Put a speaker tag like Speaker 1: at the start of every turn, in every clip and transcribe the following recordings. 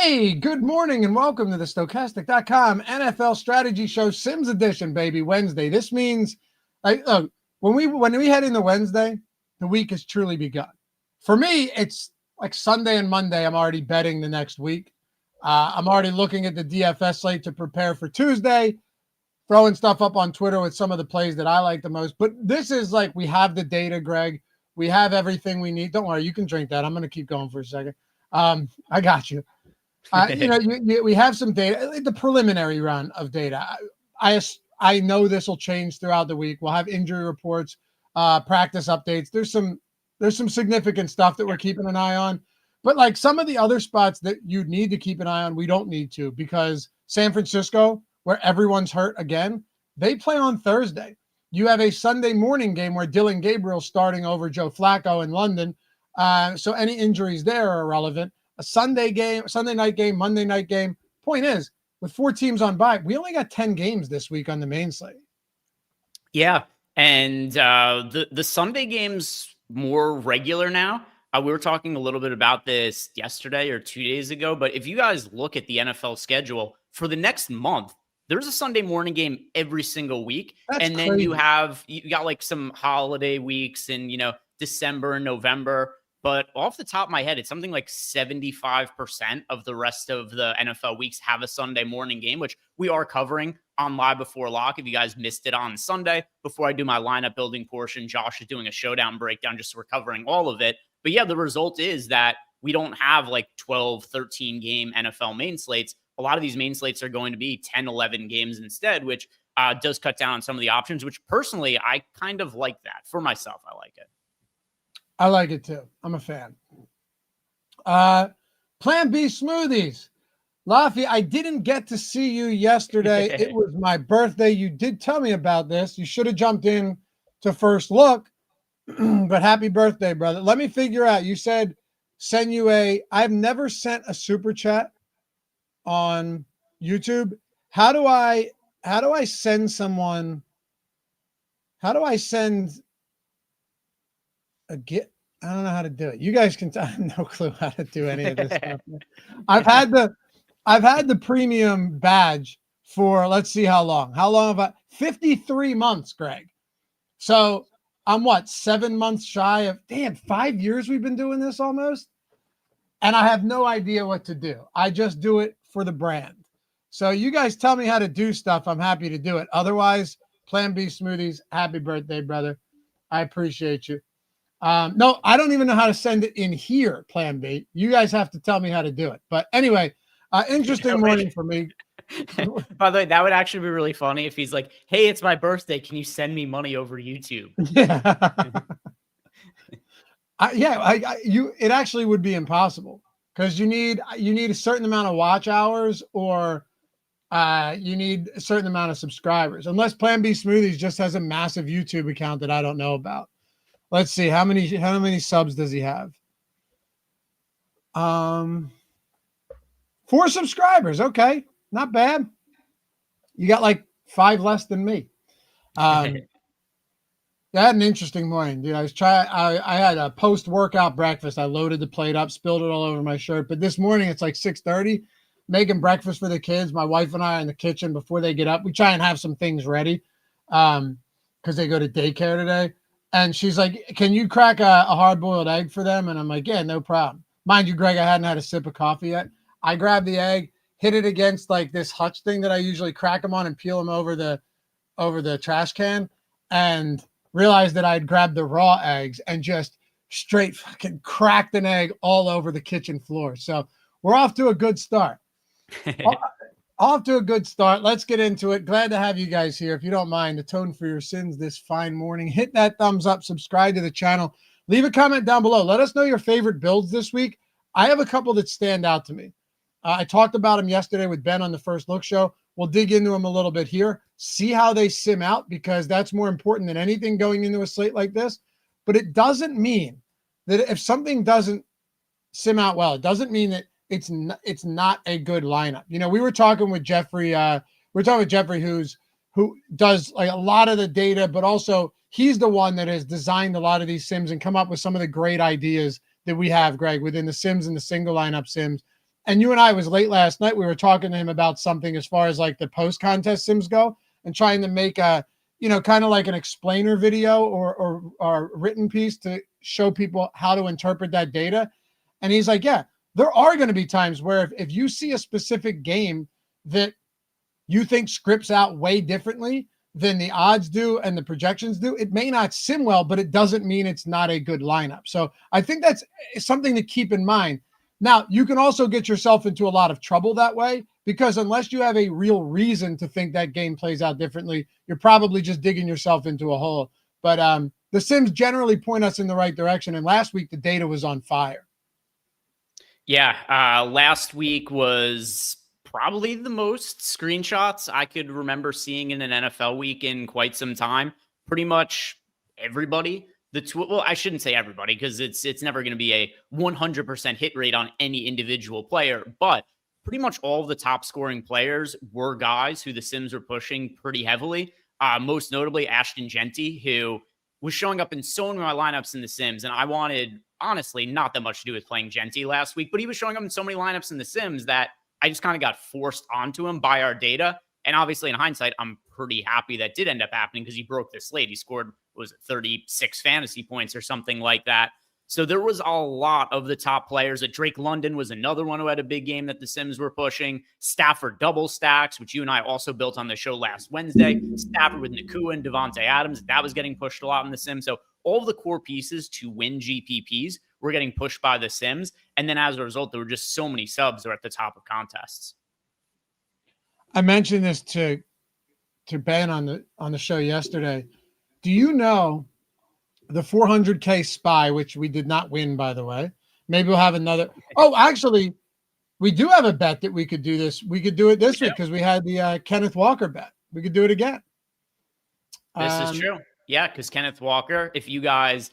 Speaker 1: Hey, good morning and welcome to the Stokastic.com NFL Strategy Show Sims Edition, baby, Wednesday. This means, look, when we head into Wednesday, the week has truly begun. For me, it's like Sunday and Monday, I'm already betting the next week. I'm already looking at the DFS slate to prepare for Tuesday, throwing stuff up on Twitter with some of the plays that I like the most. But this is like we have the data, Greg. We have everything we need. Don't worry, you can drink that. I'm going to keep going for a second. I got you. We have some data, the preliminary run of data. I know this will change throughout the week. We'll have injury reports, practice updates. There's some significant stuff that we're keeping an eye on, but like some of the other spots that you need to keep an eye on, we don't need to, because San Francisco, where everyone's hurt again, they play on Thursday. You have a Sunday morning game where Dylan Gabriel's starting over Joe Flacco in London. So any injuries there are irrelevant. A Sunday game, Sunday night game, Monday night game. Point is, with 4 teams on bye, we only got 10 games this week on the main slate.
Speaker 2: Yeah, and the Sunday game's more regular now. We were talking a little bit about this yesterday or 2 days ago, but if you guys look at the NFL schedule for the next month, there's a Sunday morning game every single week.
Speaker 1: That's
Speaker 2: then
Speaker 1: crazy.
Speaker 2: you got like some holiday weeks in, December and November. But off the top of my head, it's something like 75% of the rest of the NFL weeks have a Sunday morning game, which we are covering on Live Before Lock. If you guys missed it on Sunday, before I do my lineup building portion, Josh is doing a showdown breakdown, just so we're covering all of it. But yeah, the result is that we don't have like 12, 13 game NFL main slates. A lot of these main slates are going to be 10, 11 games instead, which does cut down on some of the options, which personally, I kind of like that. For myself, I like it.
Speaker 1: I like it too. I'm a fan. Plan B smoothies. Loughy, I didn't get to see you yesterday. It was my birthday. You did tell me about this. You should have jumped in to first look, but happy birthday, brother. Let me figure out. You said send you I've never sent a super chat on YouTube. How do I send someone? How do I send I don't know how to do it. You guys can. I have no clue how to do any of this stuff. I've had the premium badge for, let's see how long. How long have I? 53 months, Greg. So I'm 7 months shy of 5 years we've been doing this almost. And I have no idea what to do. I just do it for the brand. So you guys tell me how to do stuff. I'm happy to do it. Otherwise, Plan B smoothies. Happy birthday, brother. I appreciate you. No, I don't even know how to send it in here, Plan B. You guys have to tell me how to do it. But anyway, interesting morning for me.
Speaker 2: By the way, that would actually be really funny if he's like, hey, it's my birthday. Can you send me money over YouTube?
Speaker 1: Yeah. It actually would be impossible, because you need a certain amount of watch hours, or you need a certain amount of subscribers, unless Plan B Smoothies just has a massive YouTube account that I don't know about. Let's see, how many subs does he have? 4 subscribers. Okay, not bad. You got like 5 less than me. I had an interesting morning, dude. I had a post-workout breakfast. I loaded the plate up, spilled it all over my shirt. But this morning it's like 6:30, making breakfast for the kids. My wife and I are in the kitchen before they get up. We try and have some things ready because they go to daycare today. And she's like, can you crack a hard-boiled egg for them? And I'm like, yeah, no problem. Mind you, Greg, I hadn't had a sip of coffee yet. I grabbed the egg, hit it against like this hutch thing that I usually crack them on and peel them over the trash can, and realized that I'd grabbed the raw eggs and just straight fucking cracked an egg all over the kitchen floor. So we're off to a good start. Off to a good start. Let's get into it. Glad to have you guys here. If you don't mind, atone for your sins this fine morning. Hit that thumbs up, subscribe to the channel, leave a comment down below. Let us know your favorite builds this week. I have a couple that stand out to me. I talked about them yesterday with Ben on the First Look show. We'll dig into them a little bit here, see how they sim out, because that's more important than anything going into a slate like this. But it doesn't mean that if something doesn't sim out well, it doesn't mean that it's not a good lineup. We were talking with Jeffrey. Who does like a lot of the data, but also he's the one that has designed a lot of these sims and come up with some of the great ideas that we have, Greg, within the sims and the single lineup sims. And you and I was late last night. We were talking to him about something as far as like the post contest sims go, and trying to make a, kind of like an explainer video or written piece to show people how to interpret that data. And he's like, yeah, there are going to be times where if you see a specific game that you think scripts out way differently than the odds do and the projections do, it may not sim well, but it doesn't mean it's not a good lineup. So I think that's something to keep in mind. Now, you can also get yourself into a lot of trouble that way, because unless you have a real reason to think that game plays out differently, you're probably just digging yourself into a hole. But the sims generally point us in the right direction. And last week, the data was on fire.
Speaker 2: Yeah, last week was probably the most screenshots I could remember seeing in an NFL week in quite some time. Pretty much everybody. Well, I shouldn't say everybody, because it's never going to be a 100% hit rate on any individual player, but pretty much all of the top scoring players were guys who the sims were pushing pretty heavily. Most notably Ashton Genty, who was showing up in so many of my lineups in the sims, and I wanted, honestly, not that much to do with playing Genty last week, but he was showing up in so many lineups in the sims that I just kind of got forced onto him by our data. And obviously, in hindsight, I'm pretty happy that did end up happening, because he broke the slate. He scored, was it 36 fantasy points or something like that. So there was a lot of the top players. Drake London was another one who had a big game that the sims were pushing. Stafford double stacks, which you and I also built on the show last Wednesday. Stafford with Nakua and Devontae Adams. That was getting pushed a lot in the sims. So all of the core pieces to win GPPs were getting pushed by the sims. And then as a result, there were just so many subs that were at the top of contests.
Speaker 1: I mentioned this to Ben on the show yesterday. Do you know the 400K spy, which we did not win, by the way? Maybe we'll have another. Oh, actually, we do have a bet that we could do this. We could do it this week, because we had the Kenneth Walker bet. We could do it again.
Speaker 2: This is true. Yeah, because Kenneth Walker, if you guys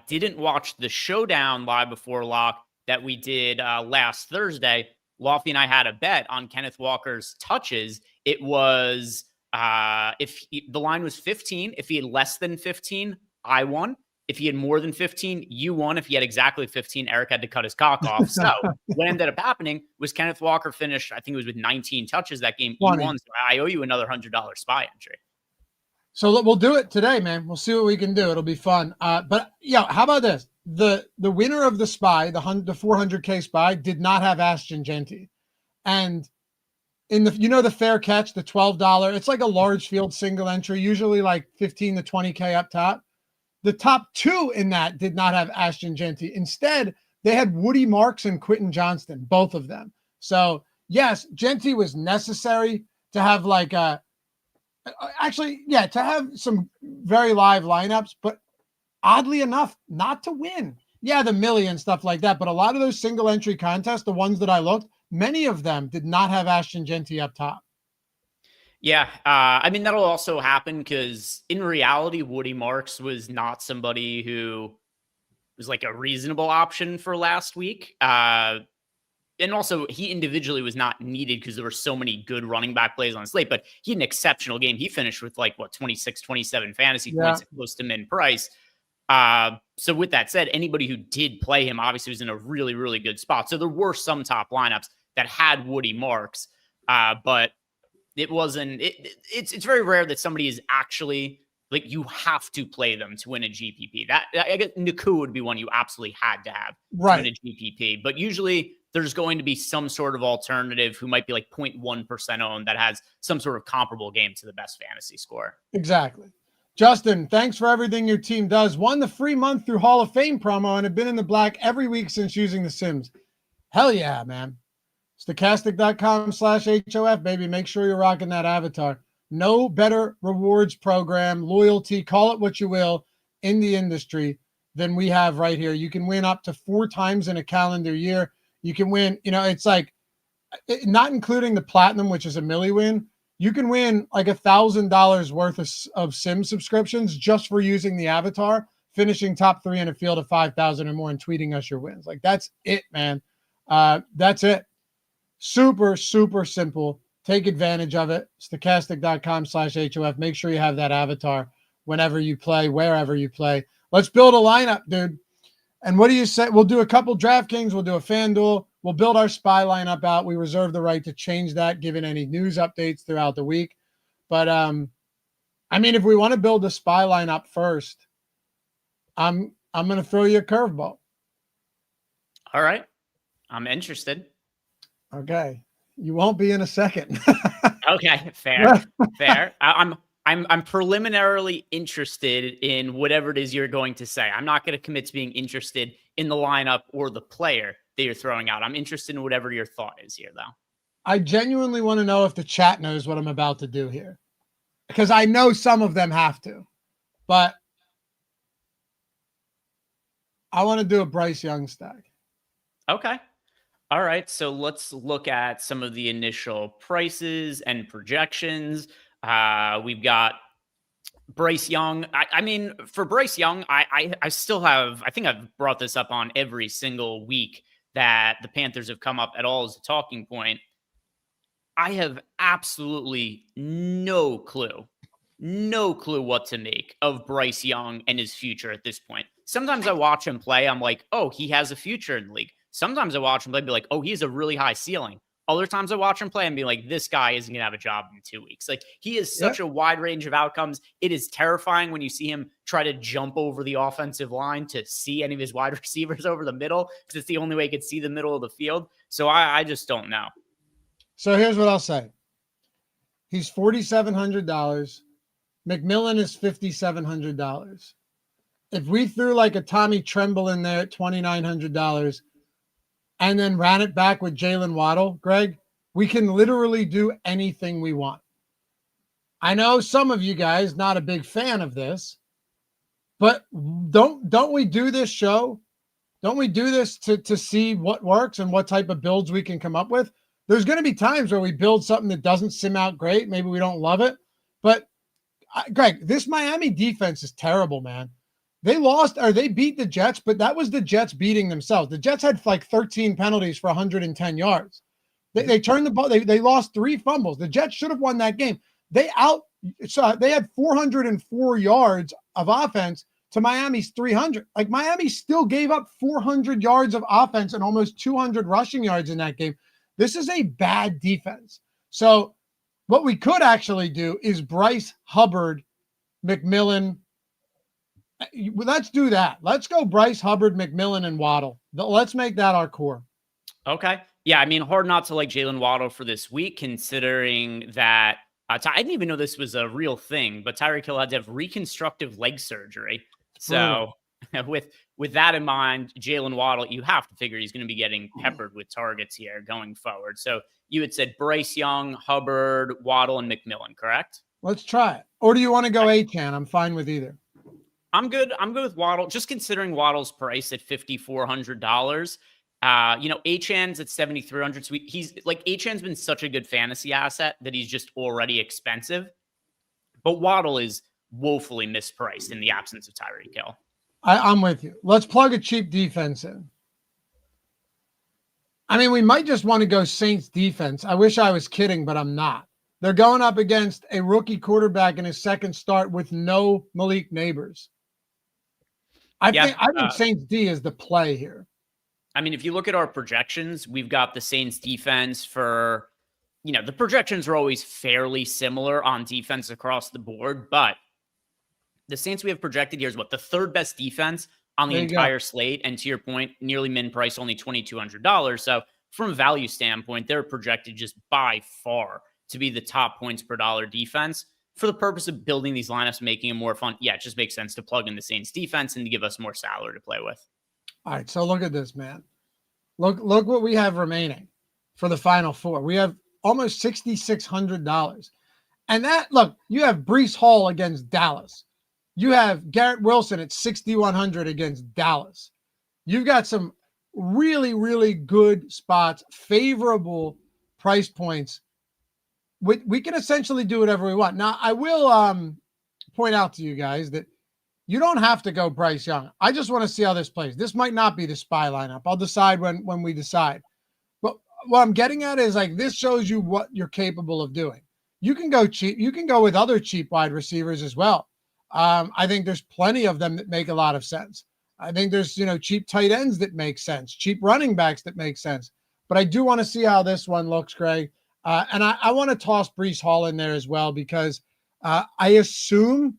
Speaker 2: didn't watch the showdown live before lock that we did last Thursday, Loughy and I had a bet on Kenneth Walker's touches. It was the line was 15. If he had less than 15, I won. If he had more than 15, you won. If he had exactly 15, Eric had to cut his cock off. So what ended up happening was Kenneth Walker finished, I think it was with 19 touches that game. He won. So I owe you another $100 spy entry.
Speaker 1: So we'll do it today, man. We'll see what we can do. It'll be fun. But yeah, how about this? The winner of the spy, the 400K spy, did not have Ashton Genty. And in the fair catch, the $12, it's like a large field single entry, usually like 15 to 20K up top. The top two in that did not have Ashton Genty. Instead, they had Woody Marks and Quentin Johnston, both of them. So yes, Genty was necessary to have to have some very live lineups, but oddly enough, not to win. Yeah, the million stuff like that, but a lot of those single entry contests, the ones that I looked, many of them did not have Ashton Genty up top.
Speaker 2: Yeah, I mean, that'll also happen because in reality, Woody Marks was not somebody who was like a reasonable option for last week. And also, he individually was not needed because there were so many good running back plays on slate, but he had an exceptional game. He finished with 26, 27 fantasy points, close to min price. So with that said, anybody who did play him obviously was in a really, really good spot. So there were some top lineups that had Woody Marks, but it wasn't, it's very rare that somebody is actually like, you have to play them to win a GPP. That I guess Nakua would be one you absolutely had to have to win a GPP, but usually there's going to be some sort of alternative who might be like 0.1% owned that has some sort of comparable game to the best fantasy score.
Speaker 1: Exactly. Justin, thanks for everything your team does. Won the free month through Hall of Fame promo and have been in the black every week since using the Sims. Hell yeah, man. Stokastic.com/HOF, baby. Make sure you're rocking that avatar. No better rewards program, loyalty, call it what you will, in the industry than we have right here. You can win up to 4 times in a calendar year. You can win, it's like, not including the platinum, which is a milli win. You can win like $1,000 worth of Sim subscriptions just for using the avatar, finishing top 3 in a field of 5,000 or more and tweeting us your wins. Like, that's it, man. That's it. Super, super simple. Take advantage of it. Stokastic.com/HOF. Make sure you have that avatar whenever you play, wherever you play. Let's build a lineup, dude. And what do you say? We'll do a couple DraftKings. We'll do a FanDuel. We'll build our spy lineup out. We reserve the right to change that given any news updates throughout the week. But I mean, if we want to build a spy lineup first, I'm going to throw you a curveball.
Speaker 2: All right. I'm interested.
Speaker 1: Okay. You won't be in a second.
Speaker 2: Okay, fair. I'm preliminarily interested in whatever it is you're going to say. I'm not going to commit to being interested in the lineup or the player that you're throwing out. I'm interested in whatever your thought is here, though.
Speaker 1: I genuinely want to know if the chat knows what I'm about to do here, because I know some of them have to, but I want to do a Bryce Young stack.
Speaker 2: Okay. All right. So let's look at some of the initial prices and projections. We've got Bryce Young. I mean, for Bryce Young, I still have, I think I've brought this up on every single week that the Panthers have come up at all as a talking point. I have absolutely no clue what to make of Bryce Young and his future at this point. Sometimes I watch him play. I'm like, oh, he has a future in the league. Sometimes I watch him play and be like, oh, he has a really high ceiling. Other times I watch him play and be like, this guy isn't going to have a job in 2 weeks. Like, he has such a wide range of outcomes. It is terrifying when you see him try to jump over the offensive line to see any of his wide receivers over the middle, because it's the only way he could see the middle of the field. So I just don't know.
Speaker 1: So here's what I'll say. He's $4,700. McMillan is $5,700. If we threw like a Tommy Tremble in there at $2,900 and then ran it back with Jalen Waddle, Greg, we can literally do anything we want. I know some of you guys not a big fan of this, but don't we do this show? Don't we do this to see what works and what type of builds we can come up with? There's going to be times where we build something that doesn't sim out great. Maybe we don't love it. But, Greg, this Miami defense is terrible, man. They lost, or they beat the Jets, but that was the Jets beating themselves. The Jets had like 13 penalties for 110 yards. They turned the ball. They lost 3 fumbles. The Jets should have won that game. They had 404 yards of offense to Miami's 300. Like, Miami still gave up 400 yards of offense and almost 200 rushing yards in that game. This is a bad defense. So what we could actually do is Bryce Hubbard, McMillan. Let's do that. Let's go Bryce Hubbard, McMillan, and Waddle. Let's make that our core.
Speaker 2: Okay. Yeah, I mean, hard not to like Jalen Waddle for this week, considering that I didn't even know this was a real thing, but Tyreek Hill had to have reconstructive leg surgery. So with that in mind, Jalen Waddle, you have to figure he's going to be getting peppered with targets here going forward. So you had said Bryce Young, Hubbard, Waddle, and McMillan, correct?
Speaker 1: Let's try it. Or do you want to go Achane? I'm fine with either.
Speaker 2: I'm good with Waddle, just considering Waddle's price at $5,400. Achane's at $7,300. So he's like, Achane's been such a good fantasy asset that he's just already expensive. But Waddle is woefully mispriced in the absence of Tyreek Hill.
Speaker 1: I'm with you. Let's plug a cheap defense in. I mean, we might just want to go Saints defense. I wish I was kidding, but I'm not. They're going up against a rookie quarterback in his second start with no Malik Neighbors. I think Saints D is the play here.
Speaker 2: I mean, if you look at our projections, we've got the Saints defense for, the projections are always fairly similar on defense across the board, but the Saints we have projected here is the third best defense on the entire slate. And to your point, nearly min price, only $2,200. So from a value standpoint, they're projected just by far to be the top points per dollar defense. For the purpose of building these lineups, making them more fun, it just makes sense to plug in the Saints defense and to give us more salary to play with. All
Speaker 1: right, so look at this, man. Look what we have remaining for the Final Four. We have almost $6,600. And you have Breece Hall against Dallas. You have Garrett Wilson at $6,100 against Dallas. You've got some really, really good spots, favorable price points. We can essentially do whatever we want. Now, I will point out to you guys that you don't have to go Bryce Young. I just want to see how this plays. This might not be the spy lineup. I'll decide when we decide. But what I'm getting at is this shows you what you're capable of doing. You can go cheap. You can go with other cheap wide receivers as well. I think there's plenty of them that make a lot of sense. I think there's, cheap tight ends that make sense, cheap running backs that make sense. but I do want to see how this one looks, Greg. And I want to toss Breece Hall in there as well, because I assume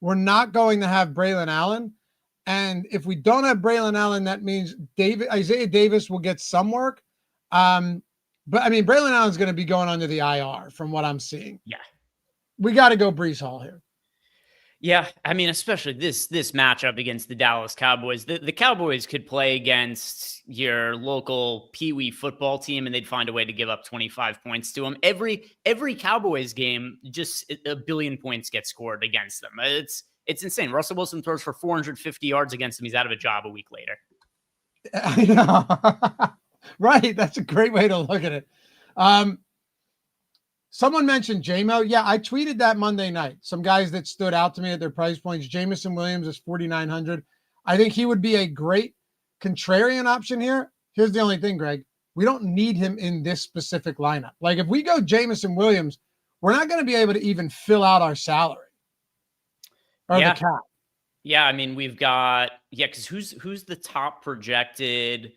Speaker 1: we're not going to have Braylon Allen. And if we don't have Braylon Allen, that means Isaiah Davis will get some work. But I mean, Braylon Allen's going to be going under the IR from what I'm seeing.
Speaker 2: Yeah.
Speaker 1: We got to go Breece Hall here.
Speaker 2: Yeah, I mean, especially this matchup against the Dallas Cowboys. The Cowboys could play against your local Pee-wee football team, and they'd find a way to give up 25 points to them. Every Cowboys game, just a billion points get scored against them. It's insane. Russell Wilson throws for 450 yards against them. He's out of a job a week later.
Speaker 1: I know. Right. That's a great way to look at it. Someone mentioned JMO. Yeah, I tweeted that Monday night. Some guys that stood out to me at their price points. Jamison Williams is 4,900. I think he would be a great contrarian option here. Here's the only thing, Greg. We don't need him in this specific lineup. Like, if we go Jamison Williams, we're not going to be able to even fill out our salary or the cap.
Speaker 2: Yeah, I mean, we've got, because who's the top projected?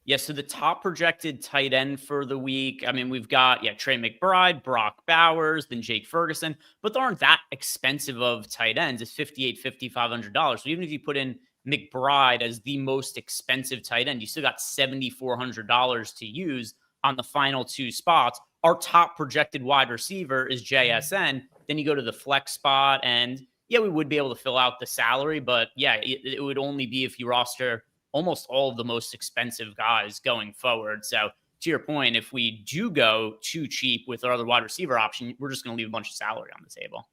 Speaker 2: Yeah, so the top projected tight end for the week, I mean, we've got, Trey McBride, Brock Bowers, then Jake Ferguson, but there aren't that expensive of tight ends. It's $5,800, $5,500. So even if you put in McBride as the most expensive tight end, you still got $7,400 to use on the final two spots. Our top projected wide receiver is JSN. Then you go to the flex spot, and we would be able to fill out the salary, but it would only be if you roster almost all of the most expensive guys going forward. So to your point, if we do go too cheap with our other wide receiver option, we're just going to leave a bunch of salary on the table.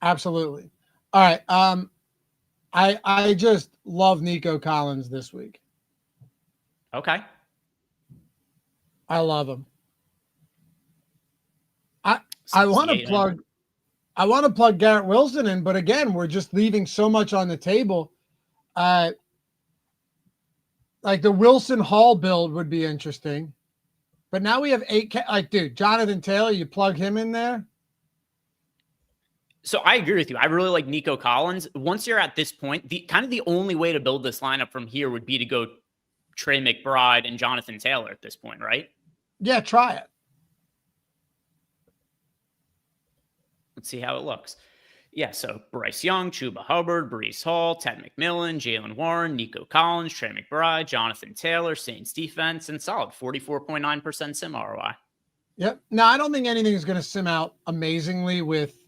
Speaker 1: Absolutely. All right. I just love Nico Collins this week.
Speaker 2: Okay.
Speaker 1: I love him. I want to plug Garrett Wilson in, but again, we're just leaving so much on the table. Like the Wilson Hall build would be interesting, but now we have 8K. Dude, Jonathan Taylor, you plug him in there.
Speaker 2: So I agree with you. I really like Nico Collins. Once you're at this point, the only way to build this lineup from here would be to go Trey McBride and Jonathan Taylor at this point, right?
Speaker 1: Yeah, try it.
Speaker 2: Let's see how it looks. Yeah, so Bryce Young, Chuba Hubbard, Breece Hall, Ted McMillan, Jalen Warren, Nico Collins, Trey McBride, Jonathan Taylor, Saints defense, and solid 44.9% sim ROI.
Speaker 1: Yep. Now, I don't think anything is going to sim out amazingly with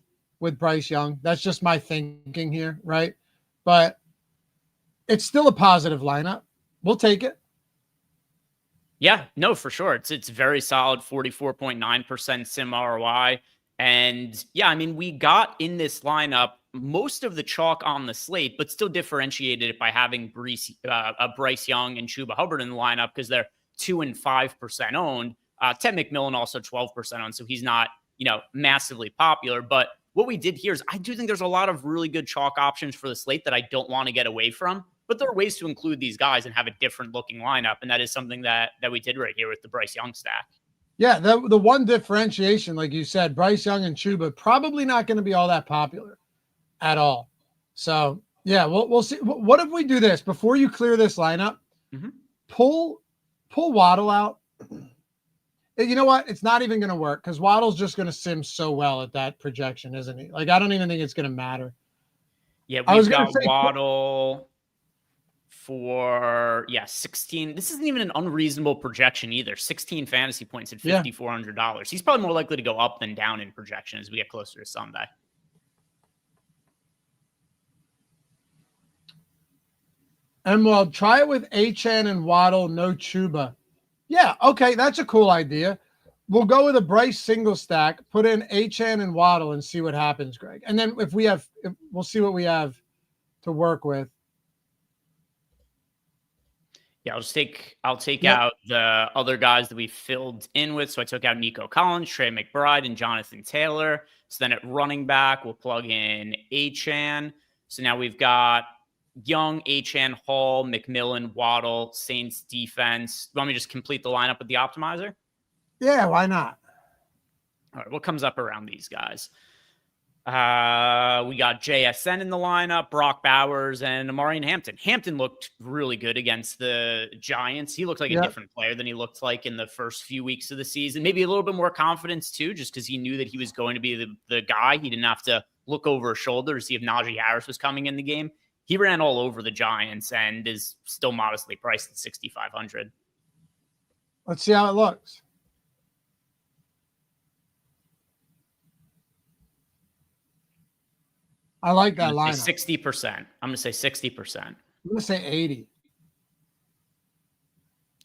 Speaker 1: Bryce Young. That's just my thinking here, right? But it's still a positive lineup. We'll take it.
Speaker 2: Yeah, no, for sure. It's very solid 44.9% sim ROI. And I mean, we got in this lineup most of the chalk on the slate, but still differentiated it by having Bryce Young and Chuba Hubbard in the lineup because they're 2% and 5% owned. Ted McMillan also 12% owned, so he's not, massively popular. But what we did here is I do think there's a lot of really good chalk options for the slate that I don't want to get away from. But there are ways to include these guys and have a different looking lineup, and that is something that we did right here with the Bryce Young stack.
Speaker 1: Yeah, the one differentiation, like you said, Bryce Young and Chuba probably not going to be all that popular at all. So, we'll see. What if we do this before you clear this lineup? Mm-hmm. Pull Waddle out. You know what? It's not even going to work because Waddle's just going to sim so well at that projection, isn't he? Like, I don't even think it's going to matter.
Speaker 2: Yeah, we've got Waddle for 16. This isn't even an unreasonable projection either. 16 fantasy points at $5,400. He's probably more likely to go up than down in projection as we get closer to Sunday.
Speaker 1: And we'll try it with Achane and Waddle, no Chuba. Yeah, okay, that's a cool idea. We'll go with a Bryce single stack, put in Achane and Waddle and see what happens, Greg. And then we'll see what we have to work with.
Speaker 2: Yeah, I'll take out the other guys that we filled in with. So I took out Nico Collins, Trey McBride, and Jonathan Taylor. So then at running back, we'll plug in Achane. So now we've got Young, Achane, Hall, McMillan, Waddle, Saints defense. You want me to just complete the lineup with the optimizer?
Speaker 1: Yeah, why not?
Speaker 2: All right, what comes up around these guys? We got JSN in the lineup, Brock Bowers, and Amarian Hampton. Hampton looked really good against the Giants. He looked like a different player than he looked like in the first few weeks of the season. Maybe a little bit more confidence too, just because he knew that he was going to be the guy. He didn't have to look over his shoulder to see if Najee Harris was coming in the game. He ran all over the Giants and is still modestly priced at 6,500.
Speaker 1: Let's see how it looks. I like that line.
Speaker 2: 60%. I'm going to say 60%.
Speaker 1: I'm going to say 80.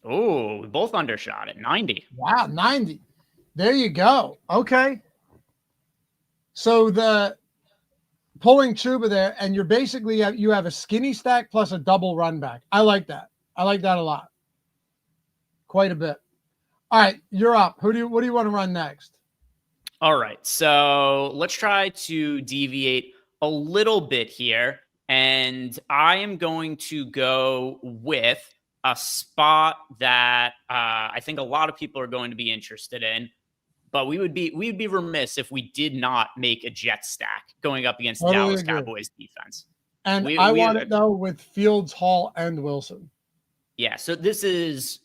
Speaker 2: Oh, we both undershot it. 90.
Speaker 1: Wow, 90. There you go. Okay. So the pulling Chuba there, and you're basically, you have a skinny stack plus a double run back. I like that. I like that a lot. Quite a bit. All right, you're up. What do you want to run next?
Speaker 2: All right. So let's try to deviate a little bit here. And I am going to go with a spot that I think a lot of people are going to be interested in. But we would be remiss if we did not make a jet stack going up against the Dallas Cowboys defense.
Speaker 1: And I want it though with Fields, Hall, and Wilson.
Speaker 2: Yeah, so this is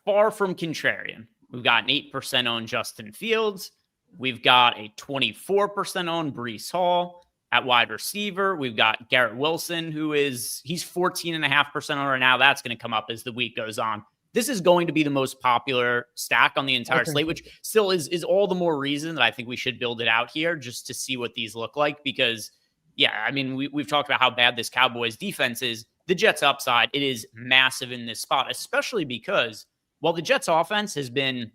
Speaker 2: far from contrarian. We've got an 8% on Justin Fields. We've got a 24% on Breece Hall at wide receiver. We've got Garrett Wilson, he's 14.5% on right now. That's going to come up as the week goes on. This is going to be the most popular stack on the entire slate, which still is all the more reason that I think we should build it out here just to see what these look like. Because, yeah, I mean, we've talked about how bad this Cowboys defense is. The Jets' upside, it is massive in this spot, especially because while the Jets' offense has been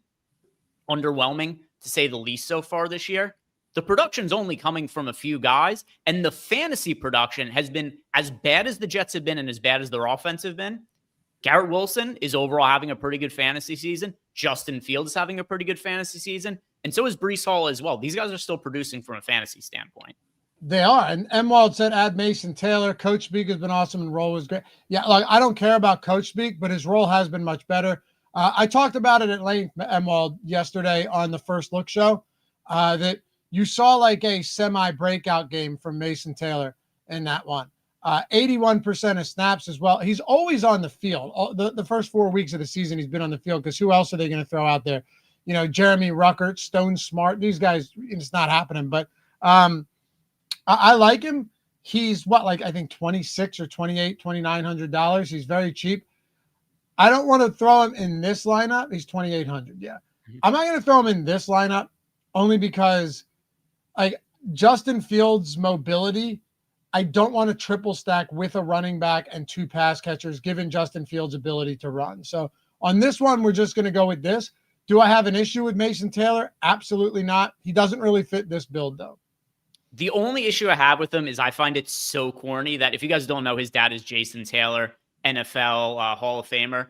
Speaker 2: underwhelming, to say the least, so far this year, the production's only coming from a few guys, and the fantasy production has been as bad as the Jets have been and as bad as their offense have been. Garrett Wilson is overall having a pretty good fantasy season. Justin Fields is having a pretty good fantasy season. And so is Breece Hall as well. These guys are still producing from a fantasy standpoint.
Speaker 1: They are. And Emwald said add Mason Taylor. Coach Speak has been awesome and role was great. Yeah, like I don't care about Coach Speak, but his role has been much better. I talked about it at length, Emwald, yesterday on the First Look show, that you saw like a semi-breakout game from Mason Taylor in that one. 81% of snaps as well. He's always on the field. The first 4 weeks of the season, he's been on the field because who else are they going to throw out there? You know, Jeremy Ruckert, Stone Smart. These guys, it's not happening. But I like him. He's I think $26 or $28, $2,900. He's very cheap. I don't want to throw him in this lineup. He's $2,800. Yeah. I'm not going to throw him in this lineup only because Justin Fields' mobility, I don't want to triple stack with a running back and 2 pass catchers, given Justin Fields' ability to run. So on this one, we're just going to go with this. Do I have an issue with Mason Taylor? Absolutely not. He doesn't really fit this build, though.
Speaker 2: The only issue I have with him is I find it so corny that if you guys don't know, his dad is Jason Taylor, NFL Hall of Famer.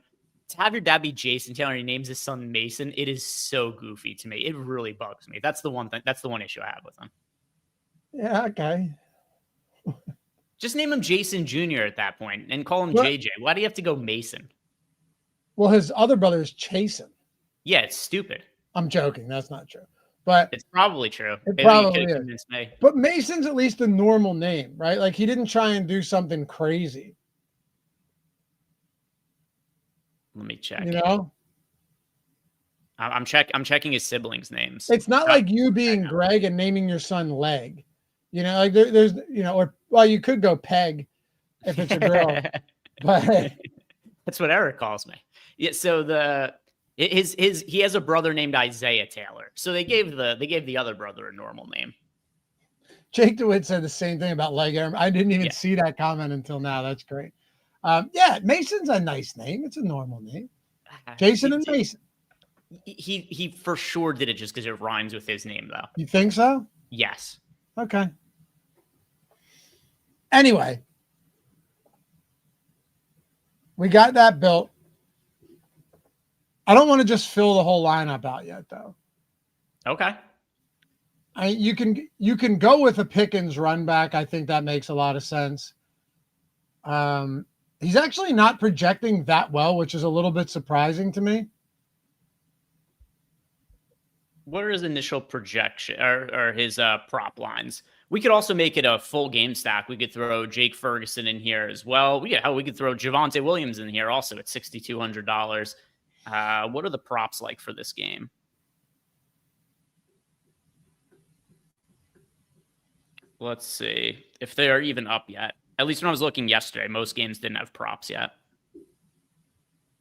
Speaker 2: To have your dad be Jason Taylor and he names his son Mason, it is so goofy to me. It really bugs me. That's the one thing. That's the one issue I have with him.
Speaker 1: Yeah, okay.
Speaker 2: Just name him Jason Jr. at that point and call him JJ. Why do you have to go Mason?
Speaker 1: Well, his other brother is Chasen.
Speaker 2: Yeah, it's stupid.
Speaker 1: I'm joking. That's not true. But
Speaker 2: it's probably true.
Speaker 1: It probably is. But Mason's at least a normal name, right? Like he didn't try and do something crazy.
Speaker 2: Let me check.
Speaker 1: You know?
Speaker 2: I'm checking his siblings' names.
Speaker 1: It's not like you being Greg and naming your son Leg. You know, like there's, or you could go Peg if it's a girl. But
Speaker 2: that's what Eric calls me. Yeah, so he has a brother named Isaiah Taylor. So they gave the other brother a normal name.
Speaker 1: Jake DeWitt said the same thing about Leg. I didn't even see that comment until now. That's great. Yeah, Mason's a nice name. It's a normal name. Jason and Mason.
Speaker 2: He for sure did it just because it rhymes with his name, though.
Speaker 1: You think so?
Speaker 2: Yes.
Speaker 1: Okay. Anyway, we got that built. I don't want to just fill the whole lineup out yet, though.
Speaker 2: Okay.
Speaker 1: You can go with a Pickens run back. I think that makes a lot of sense. He's actually not projecting that well, which is a little bit surprising to me.
Speaker 2: What are his initial projection or his prop lines? We could also make it a full game stack. We could throw Jake Ferguson in here as well. We could throw Javonte Williams in here also at $6,200. What are the props like for this game? Let's see if they are even up yet. At least when I was looking yesterday, most games didn't have props yet.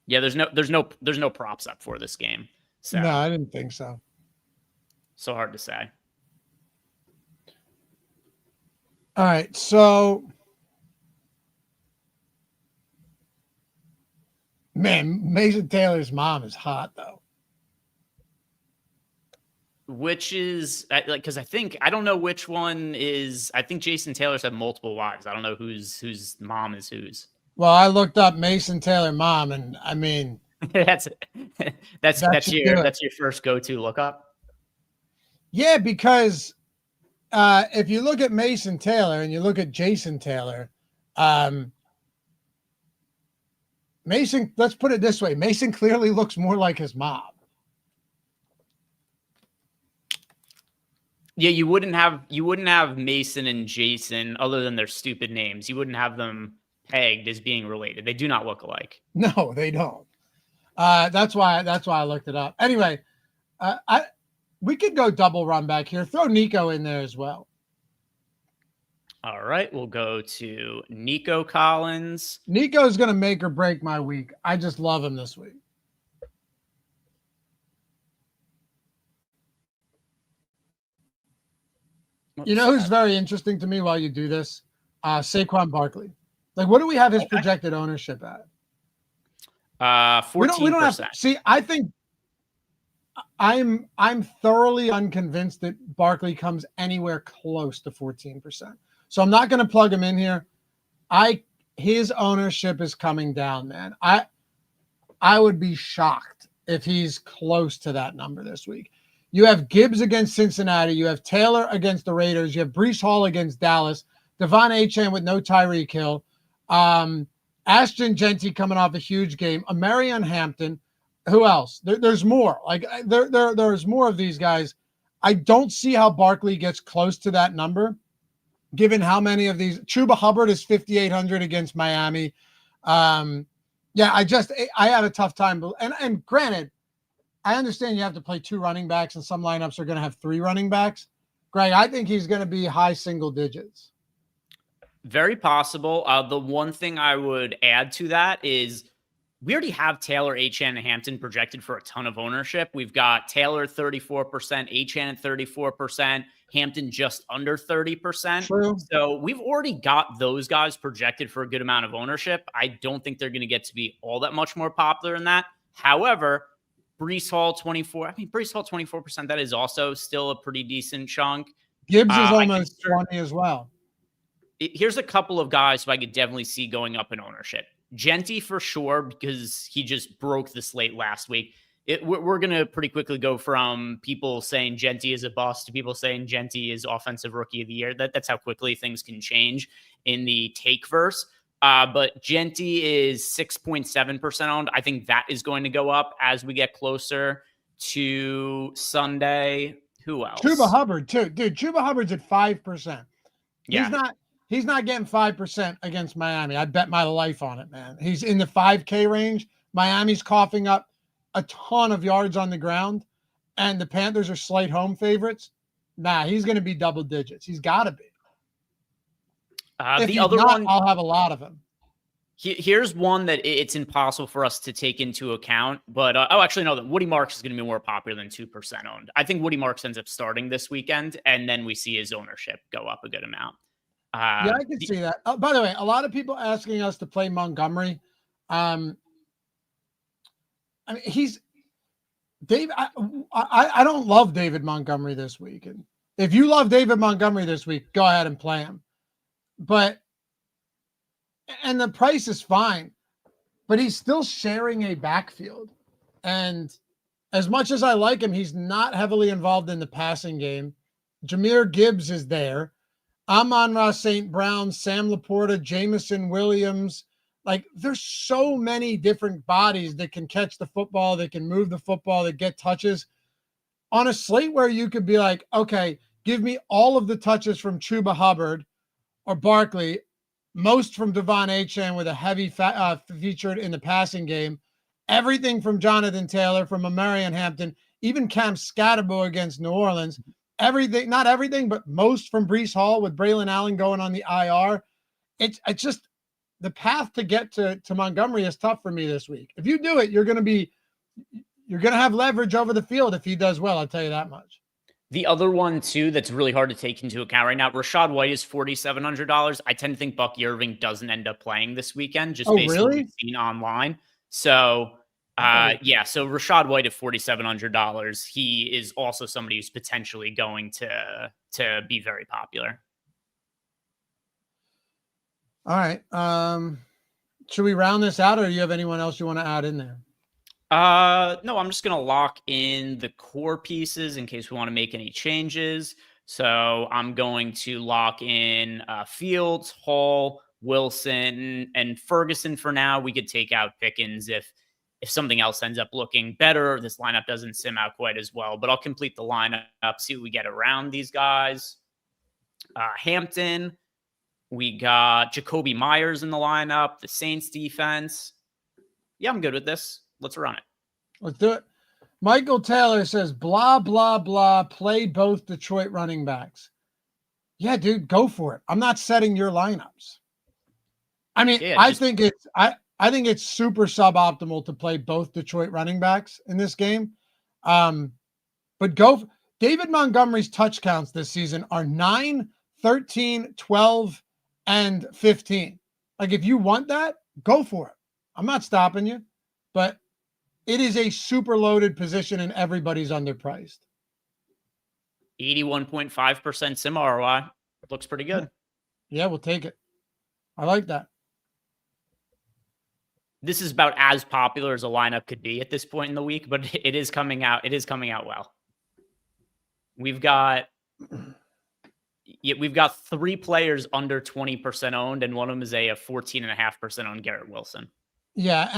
Speaker 2: Yeah, there's no props up for this game. So
Speaker 1: no, I didn't think so.
Speaker 2: So hard to say.
Speaker 1: All right, so man, Mason Taylor's mom is hot though.
Speaker 2: Which is because I don't know which one is. I think Jason Taylor's had multiple wives. I don't know whose mom is whose.
Speaker 1: Well, I looked up Mason Taylor mom, and I mean
Speaker 2: that's your first go-to lookup.
Speaker 1: Yeah, because if you look at Mason Taylor and you look at Jason Taylor, Mason, let's put it this way, Mason clearly looks more like his mom.
Speaker 2: Yeah, you wouldn't have Mason and Jason, other than their stupid names. You wouldn't have them pegged as being related. They do not look alike.
Speaker 1: No, they don't. That's why I looked it up. Anyway, we could go double run back here. Throw Nico in there as well.
Speaker 2: All right, we'll go to Nico Collins.
Speaker 1: Nico's going to make or break my week. I just love him this week. You know who's very interesting to me while you do this? Saquon Barkley. Like, what do we have his projected ownership at?
Speaker 2: 14%.
Speaker 1: We don't have, see, I think I'm thoroughly unconvinced that Barkley comes anywhere close to 14%. So I'm not going to plug him in here. His ownership is coming down, man. I would be shocked if he's close to that number this week. You have Gibbs against Cincinnati. You have Taylor against the Raiders. You have Breece Hall against Dallas. Devon Achane with no Tyreek Hill. Ashton Genty coming off a huge game. Marion Hampton. Who else? There's more. Like there's more of these guys. I don't see how Barkley gets close to that number, given how many of these. Chuba Hubbard is 5,800 against Miami. Yeah, I had a tough time. And granted, I understand you have to play two running backs, and some lineups are going to have three running backs. Greg, I think he's going to be high single digits.
Speaker 2: Very possible. The one thing I would add to that is we already have Taylor, Achane, and Hampton projected for a ton of ownership. We've got Taylor 34%, Achane at 34%, Hampton just under 30%.
Speaker 1: True.
Speaker 2: So we've already got those guys projected for a good amount of ownership. I don't think they're going to get to be all that much more popular than that. However, Breece Hall 24%, that is also still a pretty decent chunk.
Speaker 1: Gibbs is almost 20 as well.
Speaker 2: Here's a couple of guys who I could definitely see going up in ownership. Genty for sure, because he just broke the slate last week. We're going to pretty quickly go from people saying Genty is a bust to people saying Genty is offensive rookie of the year. That's how quickly things can change in the take verse. But Genty is 6.7% owned. I think that is going to go up as we get closer to Sunday. Who else?
Speaker 1: Chuba Hubbard too. Dude, Chuba Hubbard's at 5%.
Speaker 2: Yeah.
Speaker 1: He's not getting 5% against Miami. I bet my life on it, man. He's in the 5K range. Miami's coughing up a ton of yards on the ground, and the Panthers are slight home favorites. Nah, he's going to be double digits. He's got to be.
Speaker 2: The other one,
Speaker 1: I'll have a lot of him.
Speaker 2: Here's one that it's impossible for us to take into account, but actually, no, Woody Marks is going to be more popular than 2% owned. I think Woody Marks ends up starting this weekend, and then we see his ownership go up a good amount.
Speaker 1: Yeah, I can see that. By the way, a lot of people asking us to play Montgomery. I mean, he's Dave. I don't love David Montgomery this week, and if you love David Montgomery this week, go ahead and play him. And the price is fine, but he's still sharing a backfield, and as much as I like him, he's not heavily involved in the passing game. Jahmyr Gibbs is there. Amon-Ra St. Brown, Sam Laporta, Jameson Williams. Like, there's so many different bodies that can catch the football, that can move the football, that get touches on a slate where you could be like, okay, give me all of the touches from Chuba Hubbard or Barkley, most from Devon Achane with a heavy featured in the passing game, everything from Jonathan Taylor, from Amarian Hampton, even Cam Scatterbo against New Orleans, everything, not everything, but most from Breece Hall with Braylon Allen going on the IR. It's just the path to get to Montgomery is tough for me this week. If you do it, you're going to have leverage over the field if he does well. I'll tell you that much.
Speaker 2: The other one, too, that's really hard to take into account right now, Rachaad White is $4,700. I tend to think Bucky Irving doesn't end up playing this weekend, just based on what we've seen online. So, so Rachaad White at $4,700, he is also somebody who's potentially going to be very popular.
Speaker 1: All right. Should we round this out, or do you have anyone else you want to add in there?
Speaker 2: No, I'm just going to lock in the core pieces in case we want to make any changes. So I'm going to lock in Fields, Hall, Wilson, and Ferguson for now. We could take out Pickens if something else ends up looking better. This lineup doesn't sim out quite as well, but I'll complete the lineup, see what we get around these guys. Hampton, we got Jacoby Myers in the lineup, the Saints defense. Yeah, I'm good with this. Let's run it.
Speaker 1: Let's do it. Michael Taylor says, blah, blah, blah, play both Detroit running backs. Yeah, dude, go for it. I'm not setting your lineups. I mean, I think it's super suboptimal to play both Detroit running backs in this game. But David Montgomery's touch counts this season are 9, 13, 12, and 15. Like, if you want that, go for it. I'm not stopping you, but it is a super loaded position and everybody's underpriced.
Speaker 2: 81.5% sim ROI. Looks pretty good.
Speaker 1: Yeah, we'll take it. I like that.
Speaker 2: This is about as popular as a lineup could be at this point in the week, but it is coming out. It is coming out well. We've got 3 players under 20% owned, and one of them is a 14.5% owned Garrett Wilson.
Speaker 1: Yeah,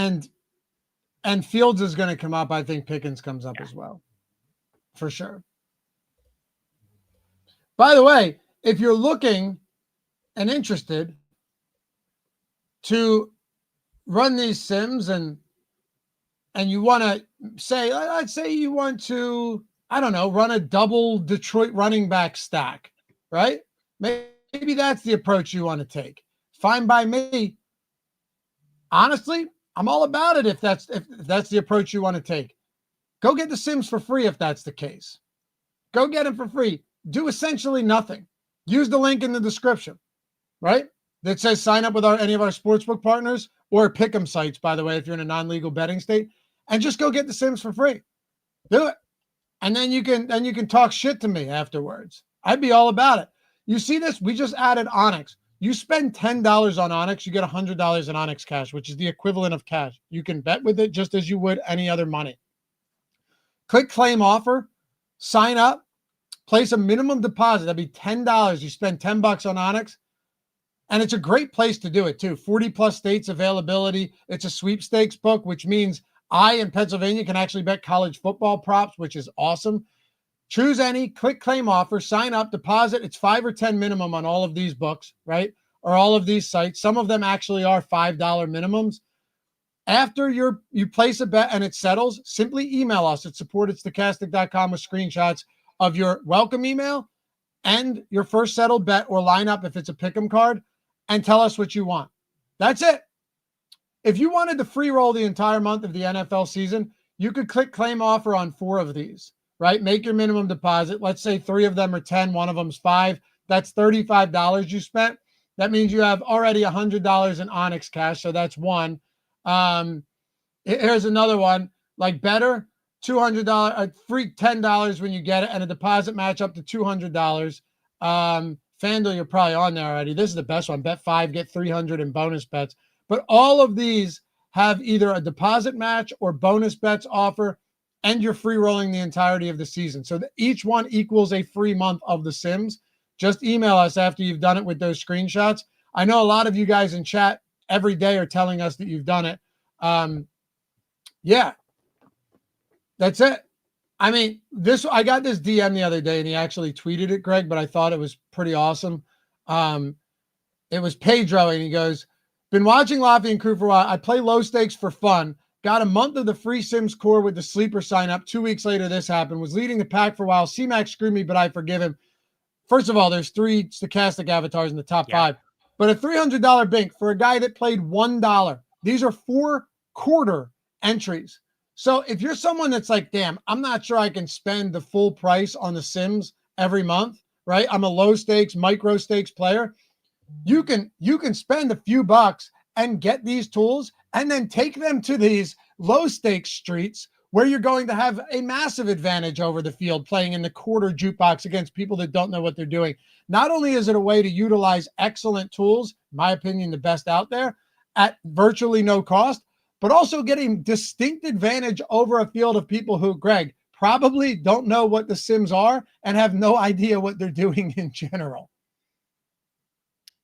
Speaker 1: and Fields is going to come up. I think Pickens comes up as well, for sure. By the way, if you're looking and interested to run these sims and you want to say, I'd say you want to, I don't know, run a double Detroit running back stack, right? Maybe that's the approach you want to take. Fine by me. Honestly, I'm all about it if that's the approach you want to take. Go get the sims for free if that's the case. Go get them for free. Do essentially nothing. Use the link in the description, right? That says sign up with any of our sportsbook partners or pick'em sites, by the way, if you're in a non-legal betting state, and just go get the sims for free. Do it. And then you can talk shit to me afterwards. I'd be all about it. You see this? We just added Onyx. You spend $10 on Onyx, you get $100 in Onyx cash, which is the equivalent of cash. You can bet with it just as you would any other money. Click claim offer, sign up, place a minimum deposit. That'd be $10. You spend $10 on Onyx, and it's a great place to do it too. 40 plus states availability. It's a sweepstakes book, which means I in Pennsylvania can actually bet college football props, which is awesome. Choose any, click claim offer, sign up, deposit. It's 5 or 10 minimum on all of these books, right? Or all of these sites. Some of them actually are $5 minimums. After you place a bet and it settles, simply email us at support@stokastic.com with screenshots of your welcome email and your first settled bet or lineup if it's a pick'em card, and tell us what you want. That's it. If you wanted to free roll the entire month of the NFL season, you could click claim offer on 4 of these. Right? Make your minimum deposit. Let's say 3 of them are 10, one of them's 5. That's $35 you spent. That means you have already $100 in Onyx cash. So that's one. Here's another one. Like better, $200, free $10 when you get it, and a deposit match up to $200. FanDuel, you're probably on there already. This is the best one. Bet 5, get 300 in bonus bets. But all of these have either a deposit match or bonus bets offer, and you're free rolling the entirety of the season. So each one equals a free month of the sims. Just email us after you've done it with those screenshots. I know a lot of you guys in chat every day are telling us that you've done it. Yeah, that's it. I mean, I got this DM the other day and he actually tweeted it, Greg, but I thought it was pretty awesome. It was Pedro and he goes, been watching Loughy and crew for a while. I play low stakes for fun. Got a month of the free Sims core with the sleeper sign up. 2 weeks later, this happened. Was leading the pack for a while. C-Mac screwed me, but I forgive him. First of all, there's 3 Stokastic avatars in the top 5, but a $300 bank for a guy that played $1. These are 4 quarter entries. So if you're someone that's like, damn, I'm not sure I can spend the full price on the Sims every month, right? I'm a low stakes, micro stakes player. You can spend a few bucks and get these tools and then take them to these low stakes streets where you're going to have a massive advantage over the field playing in the quarter jukebox against people that don't know what they're doing. Not only is it a way to utilize excellent tools, in my opinion, the best out there at virtually no cost, but also getting distinct advantage over a field of people who, Greg, probably don't know what the Sims are and have no idea what they're doing in general.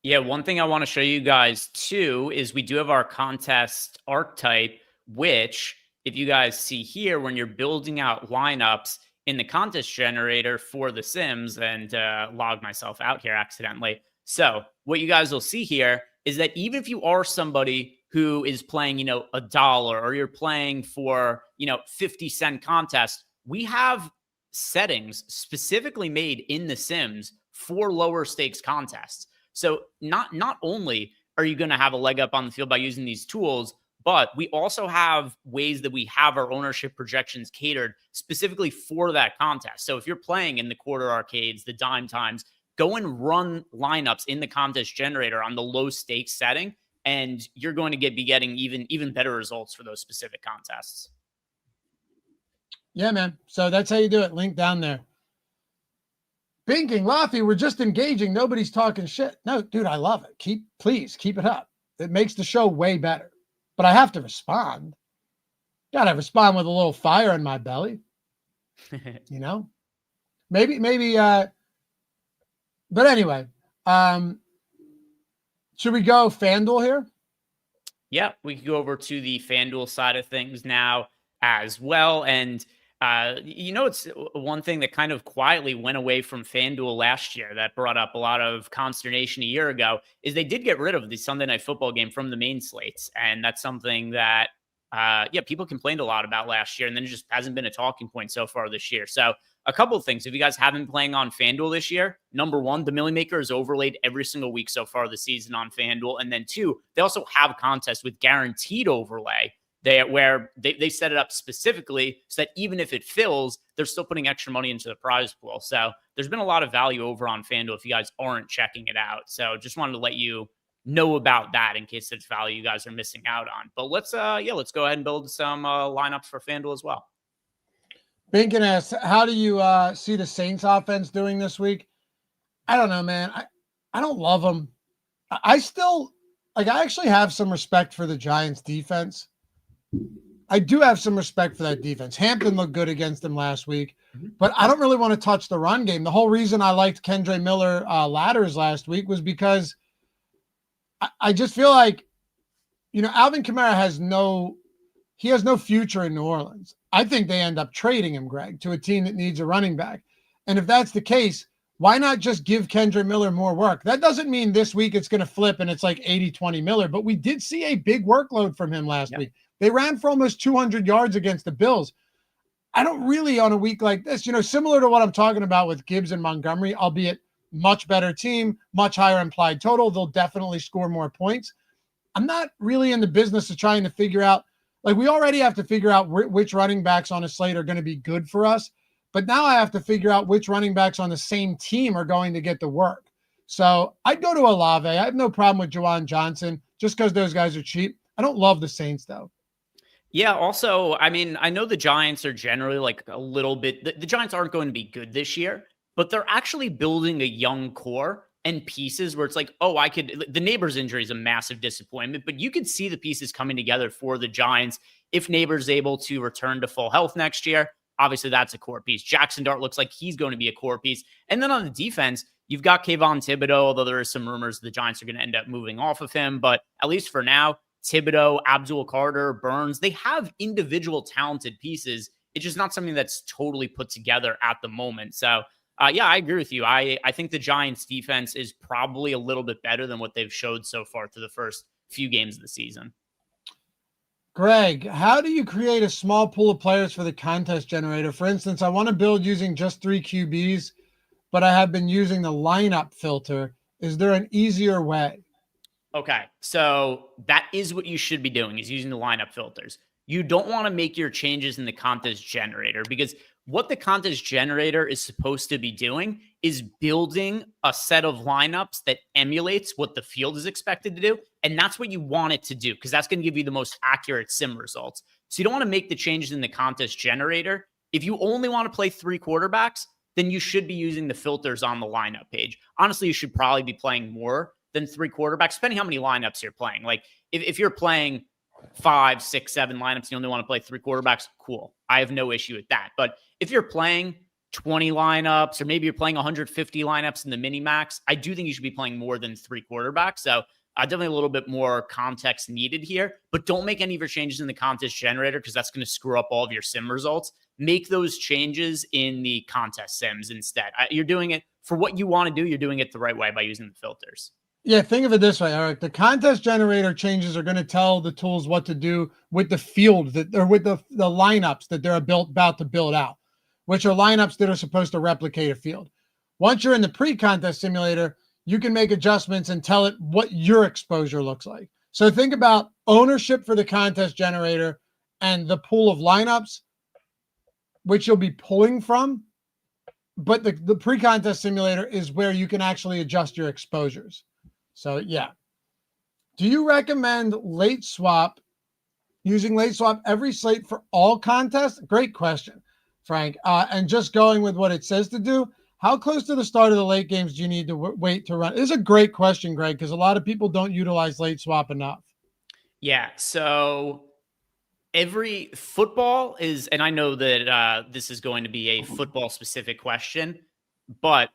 Speaker 2: Yeah, one thing I want to show you guys too is we do have our contest archetype, which if you guys see here, when you're building out lineups in the contest generator for the Sims, and logged myself out here accidentally. So what you guys will see here is that even if you are somebody who is playing, $1 or you're playing for, 50-cent contest, we have settings specifically made in the Sims for lower stakes contests. So not only are you going to have a leg up on the field by using these tools, but we also have ways that we have our ownership projections catered specifically for that contest. So if you're playing in the quarter arcades, the dime times, go and run lineups in the contest generator on the low stakes setting, and you're going to be getting even better results for those specific contests.
Speaker 1: Yeah, man. So that's how you do it. Link down there. Binking, Loughy, we're just engaging. Nobody's talking shit. No, dude, I love it. Please keep it up. It makes the show way better. But I have to respond. Gotta respond with a little fire in my belly. Maybe, but anyway, should we go FanDuel here?
Speaker 2: Yeah, we can go over to the FanDuel side of things now as well. And it's one thing that kind of quietly went away from FanDuel last year that brought up a lot of consternation a year ago is they did get rid of the Sunday Night Football game from the main slates. And that's something that, people complained a lot about last year, and then it just hasn't been a talking point so far this year. So a couple of things. If you guys haven't been playing on FanDuel this year, number one, the Millie Maker is overlaid every single week so far this season on FanDuel. And then 2, they also have contests with guaranteed overlay. Where they set it up specifically so that even if it fills, they're still putting extra money into the prize pool. So there's been a lot of value over on FanDuel if you guys aren't checking it out. So just wanted to let you know about that in case there's value you guys are missing out on. But let's go ahead and build some lineups for FanDuel as well.
Speaker 1: Binkin asks, how do you see the Saints offense doing this week? I don't know, man. I don't love them. I actually have some respect for the Giants defense. I do have some respect for that defense. Hampton looked good against them last week, but I don't really want to touch the run game. The whole reason I liked Kendre Miller ladders last week was because I just feel like, Alvin Kamara has no future in New Orleans. I think they end up trading him, Greg, to a team that needs a running back. And if that's the case, why not just give Kendre Miller more work? That doesn't mean this week it's going to flip and it's like 80-20 Miller, but we did see a big workload from him last week. They ran for almost 200 yards against the Bills. I don't really, on a week like this, similar to what I'm talking about with Gibbs and Montgomery, albeit much better team, much higher implied total. They'll definitely score more points. I'm not really in the business of trying to figure out, we already have to figure out which running backs on a slate are going to be good for us. But now I have to figure out which running backs on the same team are going to get the work. So I'd go to Olave. I have no problem with Juwan Johnson just because those guys are cheap. I don't love the Saints, though.
Speaker 2: Yeah, also, I mean, I know the Giants are generally a little bit, the Giants aren't going to be good this year, but they're actually building a young core and pieces where it's the Neighbors injury is a massive disappointment, but you could see the pieces coming together for the Giants. If Neighbors able to return to full health next year, obviously that's a core piece. Jackson Dart looks like he's going to be a core piece. And then on the defense, you've got Kayvon Thibodeau, although there is some rumors the Giants are going to end up moving off of him, but at least for now, Thibodeau, Abdul Carter, Burns, they have individual talented pieces It's just not something that's totally put together at the moment. So, yeah, I agree with you. I think the Giants defense is probably a little bit better than what they've showed so far through the first few games of the season.
Speaker 1: Greg, how do you create a small pool of players for the contest generator? For instance, I want to build using just 3 QBs, but I have been using the lineup filter. Is there an easier way?
Speaker 2: Okay, so that is what you should be doing, is using the lineup filters. You don't want to make your changes in the contest generator, because what the contest generator is supposed to be doing is building a set of lineups that emulates what the field is expected to do. And that's what you want it to do, because that's going to give you the most accurate sim results. So you don't want to make the changes in the contest generator. If you only want to play 3 quarterbacks, then you should be using the filters on the lineup page. Honestly, you should probably be playing more than 3 quarterbacks, depending how many lineups you're playing. Like if you're playing 5, 6, 7 lineups, you only want to play 3 quarterbacks, cool. I have no issue with that. But if you're playing 20 lineups, or maybe you're playing 150 lineups in the mini max, I do think you should be playing more than 3 quarterbacks. So definitely a little bit more context needed here, but don't make any of your changes in the contest generator, because that's going to screw up all of your sim results. Make those changes in the contest sims instead. You're doing it for what you want to do. You're doing it the right way by using the filters.
Speaker 1: Yeah, think of it this way, Eric. The contest generator changes are going to tell the tools what to do with the field or with the lineups that they're about to build out, which are lineups that are supposed to replicate a field. Once you're in the pre-contest simulator, you can make adjustments and tell it what your exposure looks like. So think about ownership for the contest generator and the pool of lineups, which you'll be pulling from. But the pre-contest simulator is where you can actually adjust your exposures. So, yeah. Do you recommend late swap, using late swap every slate for all contests? Great question, Frank. And just going with what it says to do, how close to the start of the late games do you need to wait to run? This is a great question, Greg, because a lot of people don't utilize late swap enough.
Speaker 2: Yeah, so every football is, and I know that this is going to be a football-specific question, but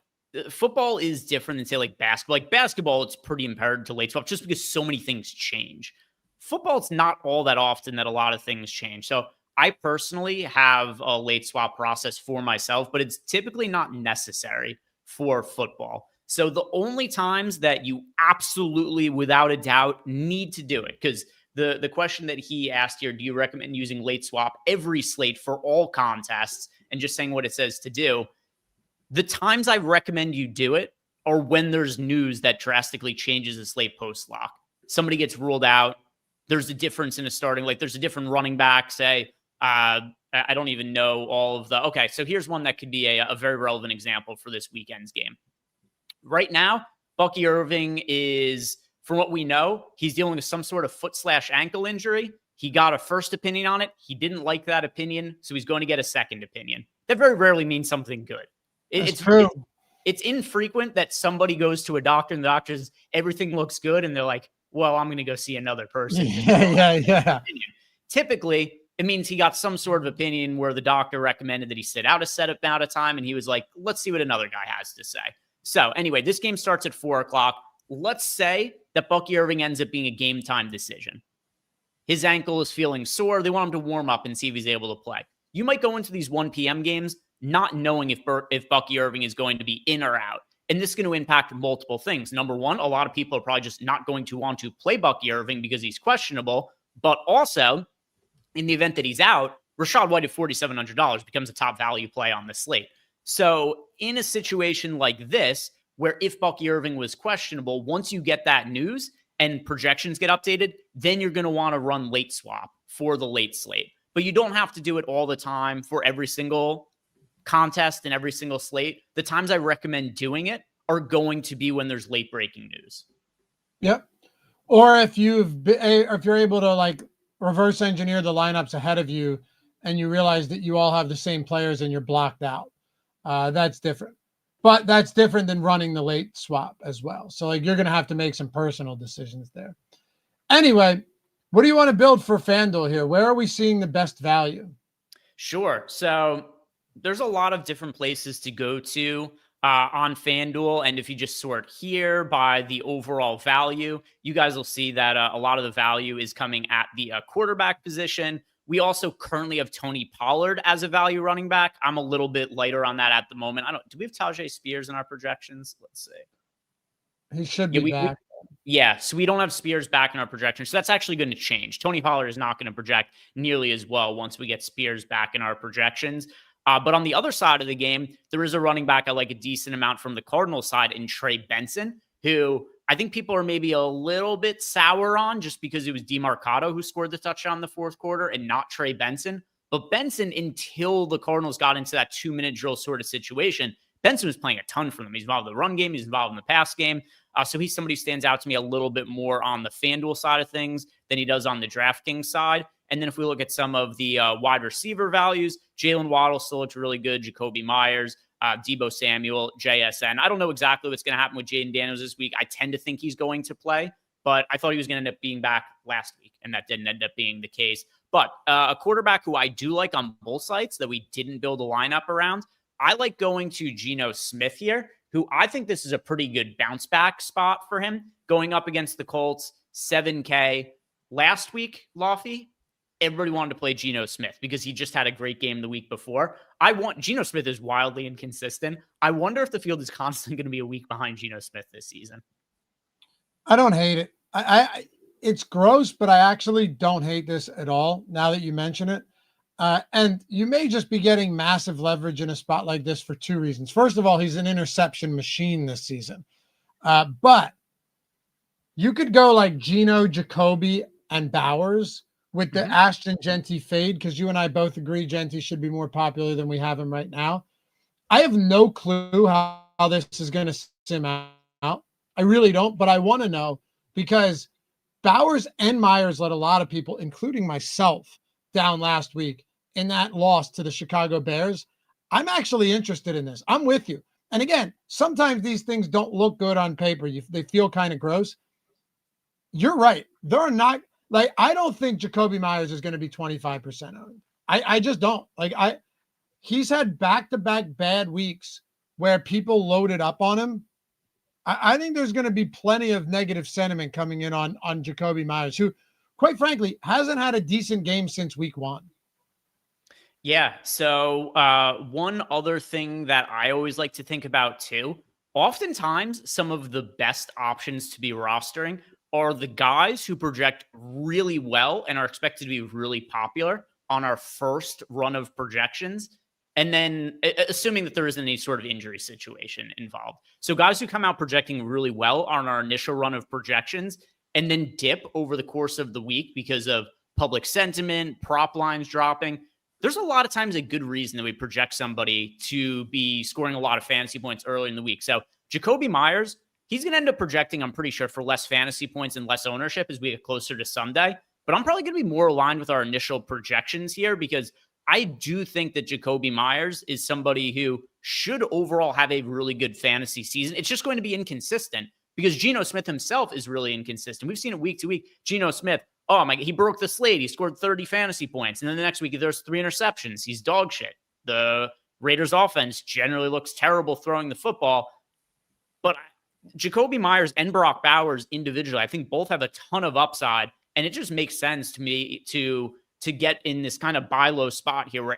Speaker 2: football is different than, say, like basketball. Like basketball, it's pretty imperative to late swap just because so many things change. Football, it's not all that often that a lot of things change. So I personally have a late swap process for myself, but it's typically not necessary for football. So the only times that you absolutely, without a doubt, need to do it, because the question that he asked here, do you recommend using late swap every slate for all contests, and just saying what it says to do? The times I recommend you do it are when there's news that drastically changes the slate post lock. Somebody gets ruled out. There's a difference in a starting, like there's a different running back, say. I don't even know all of the. Okay, so here's one that could be a very relevant example for this weekend's game. Right now, Bucky Irving is, from what we know, he's dealing with some sort of foot/ankle injury. He got a first opinion on it. He didn't like that opinion, so he's going to get a second opinion. That very rarely means something good. It's true. It's infrequent that somebody goes to a doctor and the doctor says everything looks good, and they're like, well, I'm going to go see another person.
Speaker 1: Yeah.
Speaker 2: Typically, it means he got some sort of opinion where the doctor recommended that he sit out a set amount of time, and he was like, let's see what another guy has to say. So anyway, this game starts at 4:00. Let's say that Bucky Irving ends up being a game time decision. His ankle is feeling sore. They want him to warm up and see if he's able to play. You might go into these 1 p.m. games not knowing if Bucky Irving is going to be in or out. And this is going to impact multiple things. Number one, a lot of people are probably just not going to want to play Bucky Irving because he's questionable. But also, in the event that he's out, Rachaad White at $4,700 becomes a top value play on the slate. So in a situation like this, where if Bucky Irving was questionable, once you get that news and projections get updated, then you're going to want to run late swap for the late slate. But you don't have to do it all the time for every single contest and every single slate. The times I recommend doing it are going to be when there's late breaking news.
Speaker 1: Yep. Or if you're able to like reverse engineer the lineups ahead of you and you realize that you all have the same players and you're blocked out. That's different. But that's different than running the late swap as well. So like you're going to have to make some personal decisions there. Anyway, what do you want to build for FanDuel here? Where are we seeing the best value?
Speaker 2: Sure. So there's a lot of different places to go to on FanDuel. And if you just sort here by the overall value, you guys will see that a lot of the value is coming at the quarterback position, We also currently have Tony Pollard as a value running back. I'm a little bit lighter on that at the moment. Do we have Tajay Spears in our projections? Let's see.
Speaker 1: He should
Speaker 2: Yeah,
Speaker 1: be back.
Speaker 2: Yeah, so we don't have Spears back in our projections. So that's actually going to change. Tony Pollard is not going to project nearly as well once we get Spears back in our projections. But on the other side of the game, there is a running back I like a decent amount from the Cardinals side in Trey Benson, who I think people are maybe a little bit sour on just because it was DeMarcado who scored the touchdown in the fourth quarter and not Trey Benson. But Benson, until the Cardinals got into that 2-minute drill sort of situation, Benson was playing a ton for them. He's involved in the run game. He's involved in the pass game. So he's somebody who stands out to me a little bit more on the FanDuel side of things than he does on the DraftKings side. And then if we look at some of the wide receiver values, Jalen Waddle still looks really good. Jacoby Myers, Deebo Samuel, JSN. I don't know exactly what's going to happen with Jaden Daniels this week. I tend to think he's going to play, but I thought he was going to end up being back last week, and that didn't end up being the case. But a quarterback who I do like on both sites that we didn't build a lineup around, I like going to Geno Smith here, who I think this is a pretty good bounce back spot for him going up against the Colts, 7K. Last week, Loughy, everybody wanted to play Geno Smith because he just had a great game the week before. Geno Smith is wildly inconsistent. I wonder if the field is constantly going to be a week behind Geno Smith this season.
Speaker 1: I don't hate it. It's gross, but I actually don't hate this at all now that you mention it. And you may just be getting massive leverage in a spot like this for two reasons. First of all, he's an interception machine this season. But you could go like Geno, Jacoby, and Bowers with the Ashton Genty fade, because you and I both agree Genty should be more popular than we have him right now. I have no clue how this is going to sim out. I really don't, but I want to know because Bowers and Myers let a lot of people, including myself, down last week in that loss to the Chicago Bears. I'm actually interested in this. I'm with you. And again, sometimes these things don't look good on paper. They feel kind of gross. You're right. They're not like, I don't think Jacoby Myers is going to be 25% owned. I just don't he's had back-to-back bad weeks where people loaded up on him. I think there's going to be plenty of negative sentiment coming in on Jacoby Myers, who quite frankly hasn't had a decent game since week 1.
Speaker 2: Yeah. So one other thing that I always like to think about too, oftentimes some of the best options to be rostering are the guys who project really well and are expected to be really popular on our first run of projections. And then assuming that there isn't any sort of injury situation involved. So guys who come out projecting really well on our initial run of projections and then dip over the course of the week because of public sentiment, prop lines dropping. There's a lot of times a good reason that we project somebody to be scoring a lot of fantasy points early in the week. So Jacoby Myers, he's going to end up projecting, I'm pretty sure, for less fantasy points and less ownership as we get closer to Sunday. But I'm probably going to be more aligned with our initial projections here because I do think that Jacoby Myers is somebody who should overall have a really good fantasy season. It's just going to be inconsistent because Geno Smith himself is really inconsistent. We've seen it week to week. Geno Smith, oh my God, he broke the slate. He scored 30 fantasy points. And then the next week, there's 3 interceptions. He's dog shit. The Raiders offense generally looks terrible throwing the football. But Jacoby Myers and Brock Bowers individually, I think both have a ton of upside. And it just makes sense to me to get in this kind of buy low spot here. Where,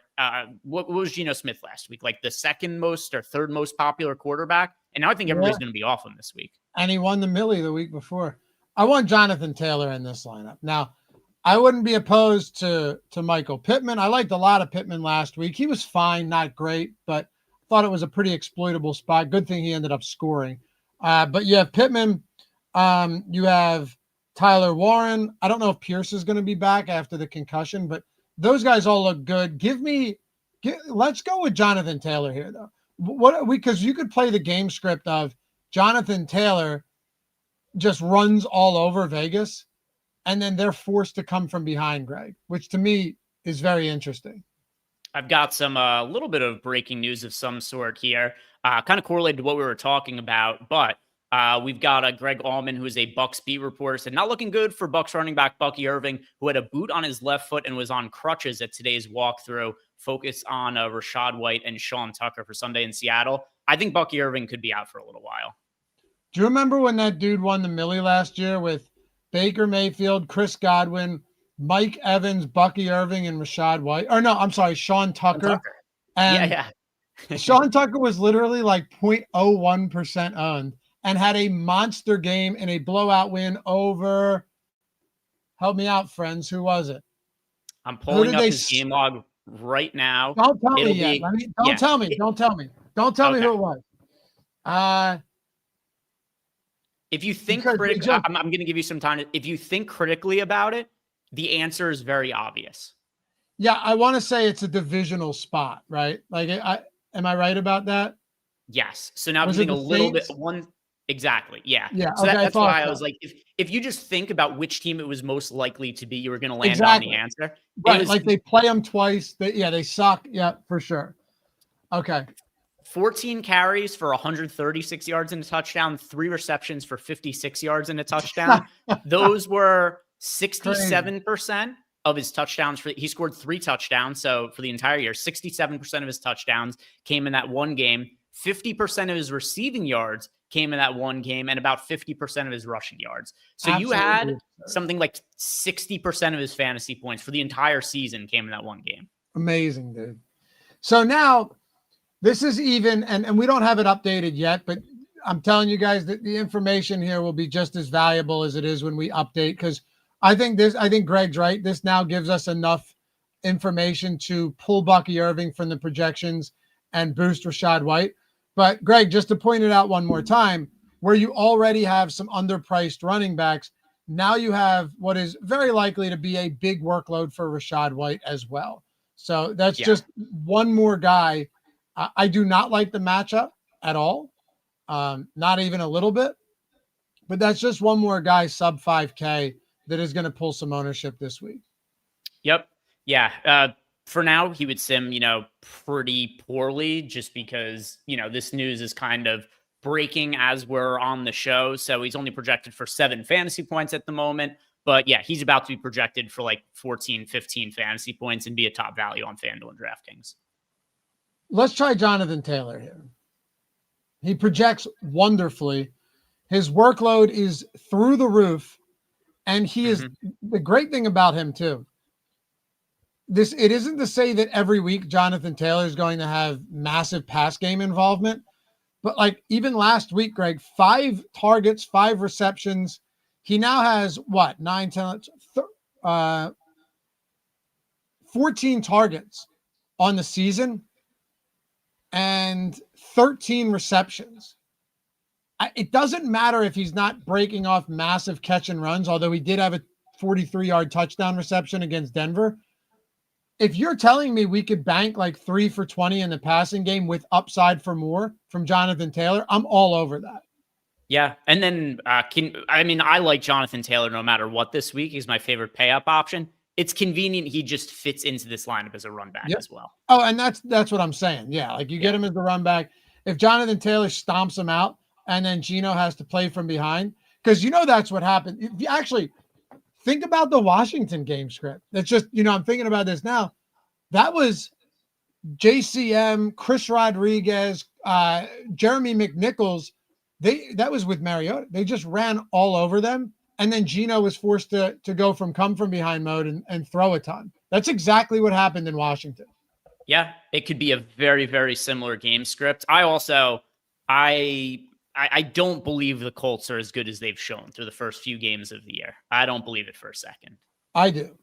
Speaker 2: what was Geno Smith last week? Like the second most or third most popular quarterback. And now I think everybody's going to be off him this week.
Speaker 1: And he won the Millie the week before. I want Jonathan Taylor in this lineup. Now, I wouldn't be opposed to Michael Pittman. I liked a lot of Pittman last week. He was fine, not great, but thought it was a pretty exploitable spot. Good thing he ended up scoring. But you have Pittman. You have Tyler Warren. I don't know if Pierce is going to be back after the concussion, but those guys all look good. Let's go with Jonathan Taylor here, though. Because you could play the game script of Jonathan Taylor just runs all over Vegas, and then they're forced to come from behind, Greg, which to me is very interesting.
Speaker 2: I've got some little bit of breaking news of some sort here, kind of correlated to what we were talking about, but we've got Greg Allman, who is a Bucs beat reporter, said not looking good for Bucs running back Bucky Irving, who had a boot on his left foot and was on crutches at today's walkthrough. Focus on Rashad White and Sean Tucker for Sunday in Seattle. I think Bucky Irving could be out for a little while.
Speaker 1: Do you remember when that dude won the Millie last year with Baker Mayfield, Chris Godwin, Mike Evans, Bucky Irving, and Rashad White. Or no, I'm sorry, Sean Tucker. And
Speaker 2: Yeah.
Speaker 1: Sean Tucker was literally like 0.01% owned and had a monster game in a blowout win over. Help me out, friends. Who was it?
Speaker 2: I'm pulling up his game log right now.
Speaker 1: Don't tell me yet. Don't tell me. Don't tell me. Don't tell me who it was.
Speaker 2: If you think critically, I'm going to give you some time. If you think critically about it, the answer is very obvious.
Speaker 1: Yeah, I want to say it's a divisional spot, right? Like, am I right about that?
Speaker 2: Yes. So now I'm getting a little bit exactly. Yeah.
Speaker 1: Yeah.
Speaker 2: So that's why I was like, if you just think about which team it was most likely to be, you were going to land on the answer.
Speaker 1: Right. Like they play them twice. They suck. Yeah, for sure. Okay.
Speaker 2: 14 carries for 136 yards and a touchdown, 3 receptions for 56 yards and a touchdown. Those were 67% of his touchdowns. He scored 3 touchdowns. So for the entire year, 67% of his touchdowns came in that one game. 50% of his receiving yards came in that one game, and about 50% of his rushing yards. So you had something like 60% of his fantasy points for the entire season came in that one game.
Speaker 1: Amazing, dude. So now this is even, and we don't have it updated yet, but I'm telling you guys that the information here will be just as valuable as it is when we update, because I think Greg's right. This now gives us enough information to pull Bucky Irving from the projections and boost Rashad White. But Greg, just to point it out one more time, where you already have some underpriced running backs, now you have what is very likely to be a big workload for Rashad White as well. So that's just one more guy. I do not like the matchup at all. Not even a little bit, but that's just one more guy sub 5K that is going to pull some ownership this week.
Speaker 2: Yep. Yeah. For now, he would sim, pretty poorly just because, this news is kind of breaking as we're on the show. So he's only projected for 7 fantasy points at the moment. But yeah, he's about to be projected for like 14, 15 fantasy points and be a top value on FanDuel and DraftKings.
Speaker 1: Let's try Jonathan Taylor here. He projects wonderfully. His workload is through the roof. And he is the great thing about him too. It isn't to say that every week Jonathan Taylor is going to have massive pass game involvement, but like even last week, Greg, 5 targets, 5 receptions. He now has 14 targets on the season and 13 receptions. It doesn't matter if he's not breaking off massive catch and runs, although he did have a 43-yard touchdown reception against Denver. If you're telling me we could bank like 3 for 20 in the passing game with upside for more from Jonathan Taylor, I'm all over that.
Speaker 2: Yeah. And then, I like Jonathan Taylor no matter what this week. He's my favorite pay up option. It's convenient. He just fits into this lineup as a run back as well.
Speaker 1: Oh, and that's what I'm saying. Yeah. Like you get him as the run back. If Jonathan Taylor stomps him out and then Geno has to play from behind, because that's what happened. If you actually think about the Washington game script. That's just, I'm thinking about this now. That was JCM, Chris Rodriguez, Jeremy McNichols. That was with Mariota. They just ran all over them. And then Geno was forced to go from come from behind mode and throw a ton. That's exactly what happened in Washington.
Speaker 2: Yeah, it could be a very, very similar game script. I don't believe the Colts are as good as they've shown through the first few games of the year. I don't believe it for a second.
Speaker 1: I do.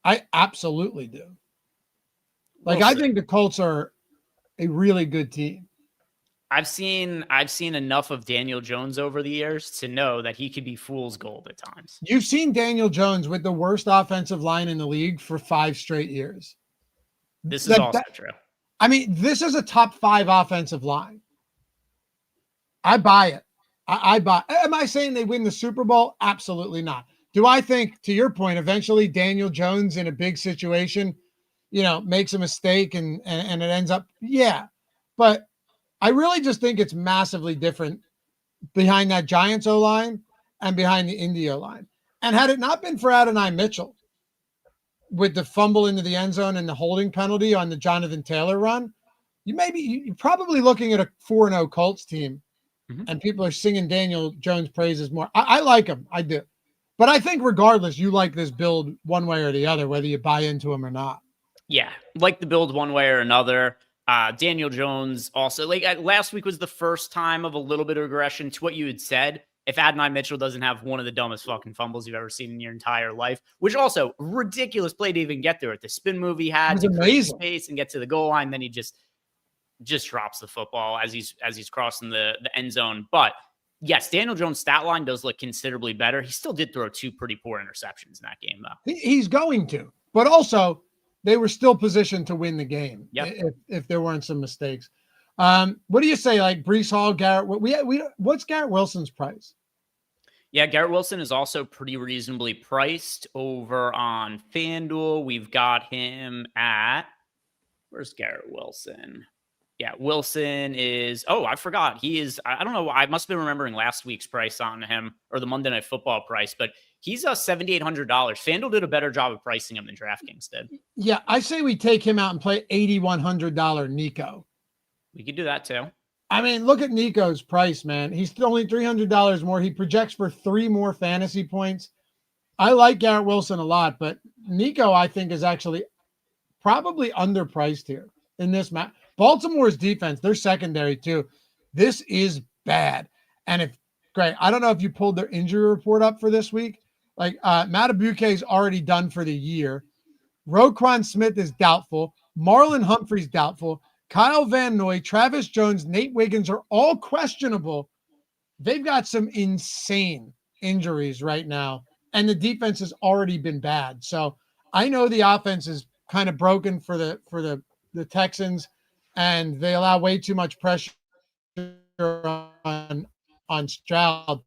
Speaker 1: I absolutely do. I think the Colts are a really good team.
Speaker 2: I've seen enough of Daniel Jones over the years to know that he could be fool's gold at times.
Speaker 1: You've seen Daniel Jones with the worst offensive line in the league for 5 straight years.
Speaker 2: This is also true.
Speaker 1: I mean, this is a top 5 offensive line. I buy it. I buy. Am I saying they win the Super Bowl? Absolutely not. Do I think, to your point, eventually Daniel Jones in a big situation, makes a mistake and it ends up, yeah. But I really just think it's massively different behind that Giants O-line and behind the Indy O-line. And had it not been for Adonai Mitchell with the fumble into the end zone and the holding penalty on the Jonathan Taylor run, you're probably looking at a 4-0 Colts team, and people are singing Daniel Jones praises more. I like him. I do. But I think regardless, you like this build one way or the other, whether you buy into him or not.
Speaker 2: Yeah, like the build one way or another. Daniel Jones also, like last week was the first time of a little bit of regression to what you had said. If Adonai Mitchell doesn't have one of the dumbest fucking fumbles you've ever seen in your entire life, which also ridiculous play to even get there. At the spin move he had to create space and get to the goal line, then he just drops the football as he's crossing the end zone. But yes, Daniel Jones' stat line does look considerably better. He still did throw 2 pretty poor interceptions in that game, though.
Speaker 1: He's going to, but also they were still positioned to win the game.
Speaker 2: Yep.
Speaker 1: If there weren't some mistakes. What do you say? Like Breece Hall, Garrett? What's Garrett Wilson's price?
Speaker 2: Yeah, Garrett Wilson is also pretty reasonably priced over on FanDuel. We've got him at, where's Garrett Wilson? Yeah, Wilson is, I forgot. He is, I don't know. I must have been remembering last week's price on him or the Monday Night Football price, but he's $7,800. FanDuel did a better job of pricing him than DraftKings did.
Speaker 1: Yeah, I say we take him out and play $8,100 Nico.
Speaker 2: We could do that too.
Speaker 1: I mean, look at Nico's price, man. He's only $300 more. He projects for 3 more fantasy points. I like Garrett Wilson a lot, but Nico, I think, is actually probably underpriced here in this match. Baltimore's defense, their secondary too. This is bad. And great. I don't know if you pulled their injury report up for this week. Like Madubuike is already done for the year. Roquan Smith is doubtful. Marlon Humphrey's doubtful. Kyle Van Noy, Travis Jones, Nate Wiggins are all questionable. They've got some insane injuries right now, and the defense has already been bad. So I know the offense is kind of broken for the Texans, and they allow way too much pressure on Stroud.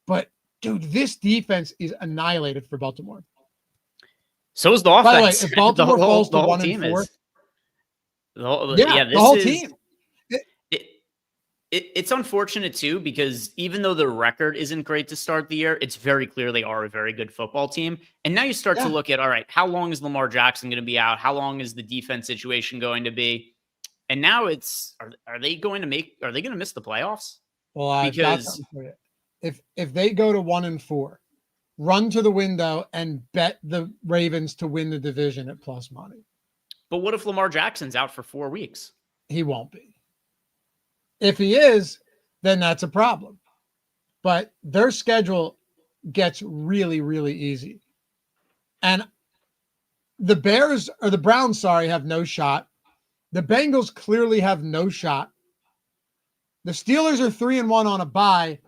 Speaker 1: But dude, this defense is annihilated for Baltimore.
Speaker 2: So is the offense.
Speaker 1: By the way, if Baltimore falls to 1-4.
Speaker 2: The whole team. It's unfortunate too, because even though the record isn't great to start the year, it's very clear they are a very good football team. And now you start to look at, all right, how long is Lamar Jackson going to be out? How long is the defense situation going to be? And now it's, are they going to miss the playoffs?
Speaker 1: Well, because if they go to 1-4, run to the window and bet the Ravens to win the division at plus money.
Speaker 2: But what if Lamar Jackson's out for 4 weeks?
Speaker 1: He won't be. If he is, then that's a problem. But their schedule gets really, really easy. And the Browns, have no shot. The Bengals clearly have no shot. The Steelers are 3-1 on a bye,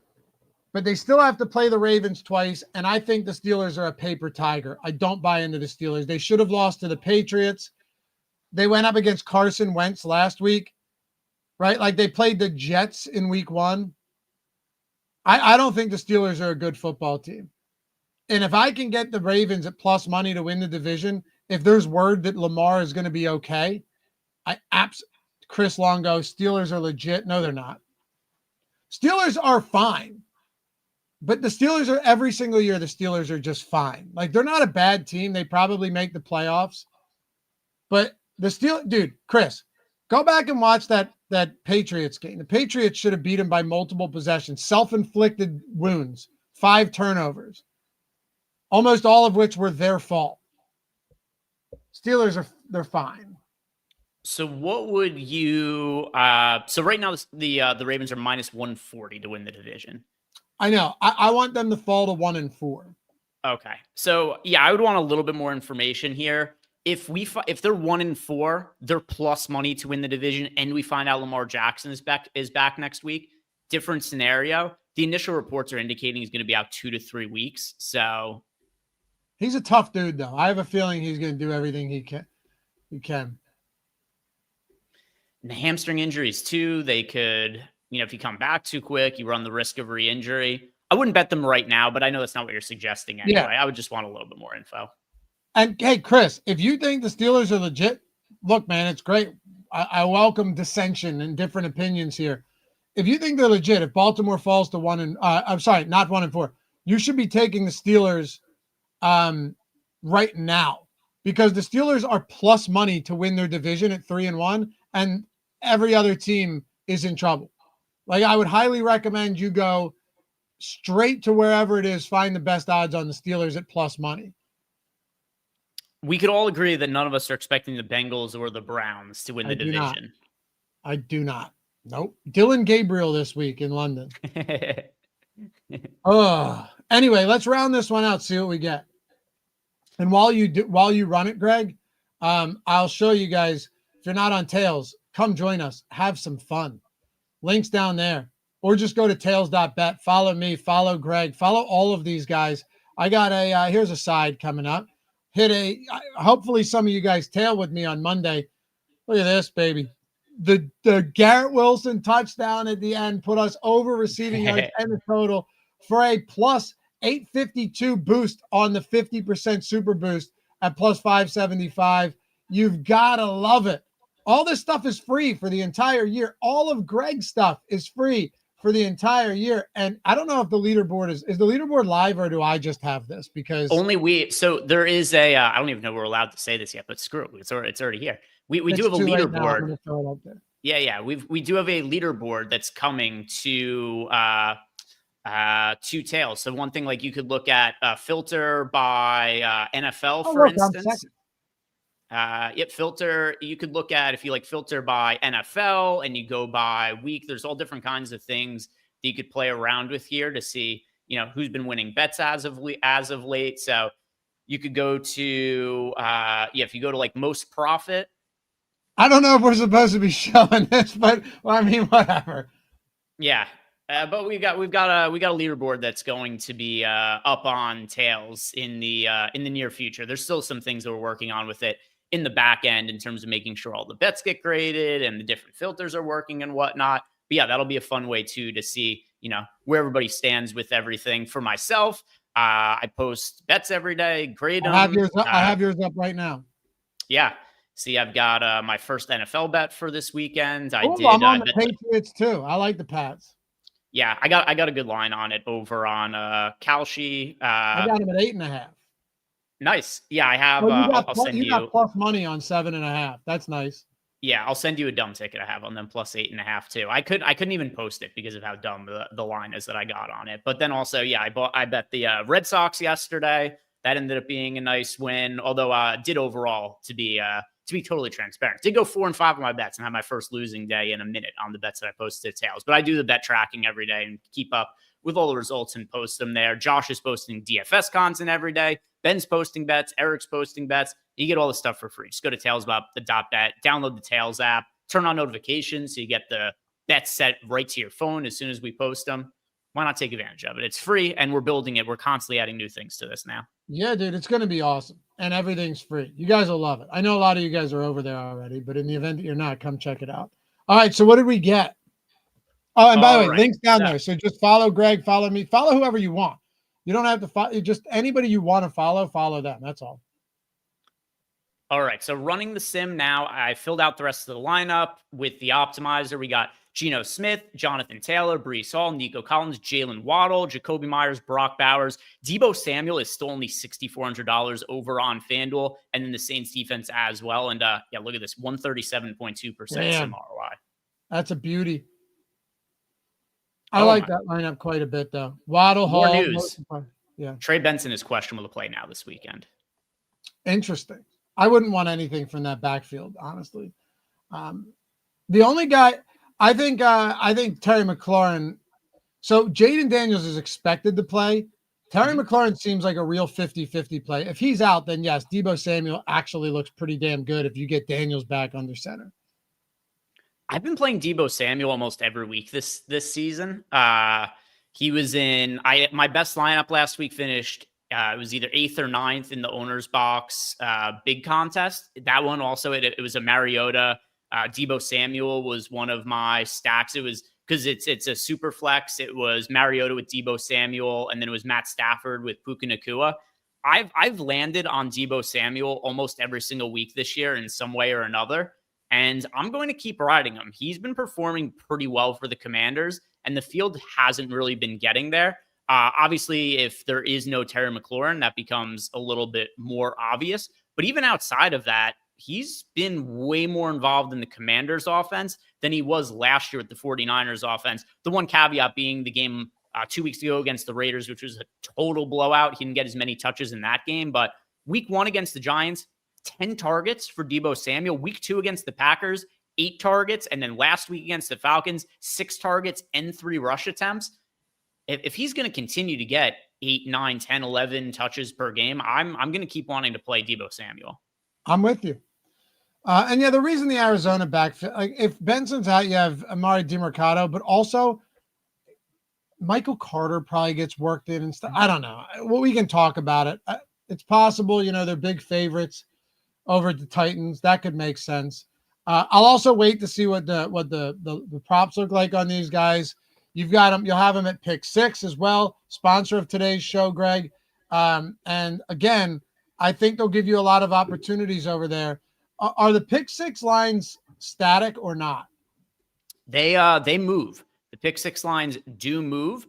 Speaker 1: but they still have to play the Ravens twice. And I think the Steelers are a paper tiger. I don't buy into the Steelers. They should have lost to the Patriots. They went up against Carson Wentz last week, right? Like they played the Jets in week 1. I don't think the Steelers are a good football team. And if I can get the Ravens at plus money to win the division, if there's word that Lamar is going to be okay, Chris Longo, Steelers are legit. No, they're not. Steelers are fine. But the Steelers are every single year, the Steelers are just fine. Like they're not a bad team. They probably make the playoffs. But Chris, go back and watch that Patriots game. The Patriots should have beat them by multiple possessions, self-inflicted wounds, 5 turnovers, almost all of which were their fault. Steelers they're fine.
Speaker 2: So what would you? So right now the Ravens are minus 140 to win the division.
Speaker 1: I know. I want them to fall to 1-4.
Speaker 2: Okay. So yeah, I would want a little bit more information here. If they're 1-4, they're plus money to win the division, and we find out Lamar Jackson is back next week. Different scenario. The initial reports are indicating he's going to be out 2 to 3 weeks. So
Speaker 1: he's a tough dude, though. I have a feeling he's going to do everything he can.
Speaker 2: And the hamstring injuries too. They could, if you come back too quick, you run the risk of re-injury. I wouldn't bet them right now, but I know that's not what you're suggesting anyway. Yeah. I would just want a little bit more info.
Speaker 1: And hey, Chris, if you think the Steelers are legit, look, man, it's great. I welcome dissension and different opinions here. If you think they're legit, if Baltimore falls to not 1-4, you should be taking the Steelers right now, because the Steelers are plus money to win their division at 3-1, and every other team is in trouble. Like I would highly recommend you go straight to wherever it is, find the best odds on the Steelers at plus money.
Speaker 2: We could all agree that none of us are expecting the Bengals or the Browns to win the division.
Speaker 1: I do not. Nope. Dylan Gabriel this week in London. Anyway, let's round this one out, see what we get. And while you run it, Greg, I'll show you guys. If you're not on Tails, come join us. Have some fun. Links down there. Or just go to tails.bet. Follow me. Follow Greg. Follow all of these guys. I got here's a side coming up. Hopefully some of you guys tail with me on Monday. Look at this, baby. The Garrett Wilson touchdown at the end put us over receiving yards and the total for a plus 852 boost on the 50% super boost at plus 575. You've got to love it. All this stuff is free for the entire year. All of Greg's stuff is free for the entire year. And I don't know if the leaderboard is the leaderboard live, or do I just have this? Because
Speaker 2: so there is I don't even know we're allowed to say this yet, but screw it. It's already here. We do have a leaderboard. Yeah. We do have a leaderboard that's coming to Tails. So one thing, like, you could look at filter by NFL, for instance. Filter. You could look at, if you like, filter by NFL and you go by week. There's all different kinds of things that you could play around with here to see, who's been winning bets as of late. So you could go to if you go to like most profit.
Speaker 1: I don't know if we're supposed to be showing this, but whatever.
Speaker 2: Yeah. But we've got a leaderboard that's going to be up on Tails in the near future. There's still some things that we're working on with it in the back end in terms of making sure all the bets get graded and the different filters are working and whatnot. But yeah, that'll be a fun way too to see, where everybody stands with everything. For myself, I post bets every day, grade them.
Speaker 1: I have yours up right now.
Speaker 2: Yeah. See, I've got my first NFL bet for this weekend.
Speaker 1: I'm on the Patriots too. I like the Pats.
Speaker 2: Yeah, I got a good line on it over on Kalshi.
Speaker 1: I got him at 8.5.
Speaker 2: Nice. Yeah, I have.
Speaker 1: You got plus money on 7.5. That's nice.
Speaker 2: Yeah, I'll send you a dumb ticket I have on them plus 8.5 too. I couldn't even post it because of how dumb the line is that I got on it. But then also, yeah, I bet the Red Sox yesterday. That ended up being a nice win. Although did overall, to be totally transparent, did go 4-5 on my bets and have my first losing day in a minute on the bets that I posted to Tails. But I do the bet tracking every day and keep up with all the results and post them there. Josh is posting DFS content every day. Ben's posting bets. Eric's posting bets. You get all the stuff for free. Just go to tailsbet, download the Tails app, turn on notifications so you get the bets set right to your phone as soon as we post them. Why not take advantage of it? It's free and we're building it. We're constantly adding new things to this now.
Speaker 1: Yeah, dude, it's going to be awesome. And everything's free. You guys will love it. I know a lot of you guys are over there already, but in the event that you're not, come check it out. All right, so what did we get? Oh, and by the way, links down there. So just follow Greg, follow me, follow whoever you want. You don't have to follow, just anybody you want to follow them. That's all.
Speaker 2: All right, so running the sim now, I filled out the rest of the lineup with the optimizer. We got Geno Smith, Jonathan Taylor, Breece Hall, Nico Collins, Jalen Waddle, Jacoby Myers, Brock Bowers. Deebo Samuel is still only $6,400 over on FanDuel, and then the Saints defense as well. And yeah, look at this, 137.2% sim ROI.
Speaker 1: That's a beauty. I like that lineup quite a bit, though. Waddle, Hall.
Speaker 2: More news. Yeah. Trey Benson is questionable to play now this weekend.
Speaker 1: Interesting. I wouldn't want anything from that backfield, honestly. The only guy, I think Terry McLaurin. So Jaden Daniels is expected to play. Terry McLaurin seems like a real 50-50 play. If he's out, then yes, Deebo Samuel actually looks pretty damn good if you get Daniels back under center.
Speaker 2: I've been playing Deebo Samuel almost every week this season. He was in my best lineup last week finished. It was either 8th or 9th in the owner's box big contest. That one also, it was a Mariota. Deebo Samuel was one of my stacks. It was because it's a super flex. It was Mariota with Deebo Samuel, and then it was Matt Stafford with Puka Nacua. I've landed on Deebo Samuel almost every single week this year in some way or another, and I'm going to keep riding him. He's been performing pretty well for the Commanders, and the field hasn't really been getting there. Obviously, if there is no Terry McLaurin, that becomes a little bit more obvious. But even outside of that, he's been way more involved in the Commanders offense than he was last year with the 49ers offense. The one caveat being the game 2 weeks ago against the Raiders, which was a total blowout. He didn't get as many touches in that game, but week 1 against the Giants, 10 targets for Deebo Samuel. Week 2 against the Packers, 8 targets. And then last week against the Falcons, 6 targets and 3 rush attempts. If he's going to continue to get 8, 9, 10, 11 touches per game, I'm going to keep wanting to play Deebo Samuel.
Speaker 1: I'm with you. And yeah, the reason the Arizona backfield, like if Benson's out, you have Amari DiMercado, but also Michael Carter probably gets worked in and stuff. I don't know. Well, we can talk about it. It's possible, they're big favorites over the Titans. That could make sense. I'll also wait to see what the props look like on these guys. You've got them. You'll have them at Pick 6 as well. Sponsor of today's show, Greg. And again, I think they'll give you a lot of opportunities over there. Are the Pick 6 lines static or not?
Speaker 2: They move. The Pick 6 lines do move.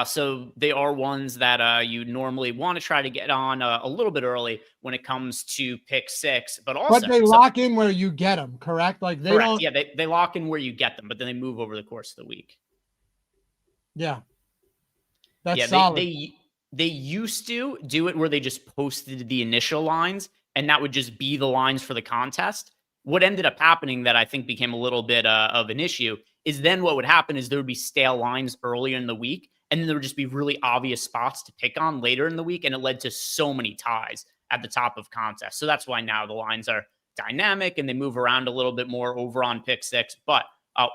Speaker 2: So they are ones that you normally want to try to get on a little bit early when it comes to Pick 6, but
Speaker 1: they lock in where you get them, correct? Like they
Speaker 2: correct.
Speaker 1: don't.
Speaker 2: Yeah, they lock in where you get them, but then they move over the course of the week.
Speaker 1: Yeah, that's solid.
Speaker 2: They used to do it where they just posted the initial lines, and that would just be the lines for the contest. What ended up happening that I think became a little bit of an issue is then what would happen is there would be stale lines earlier in the week, and then there would just be really obvious spots to pick on later in the week, and it led to so many ties at the top of contests. So that's why now the lines are dynamic, and they move around a little bit more over on Pick 6. But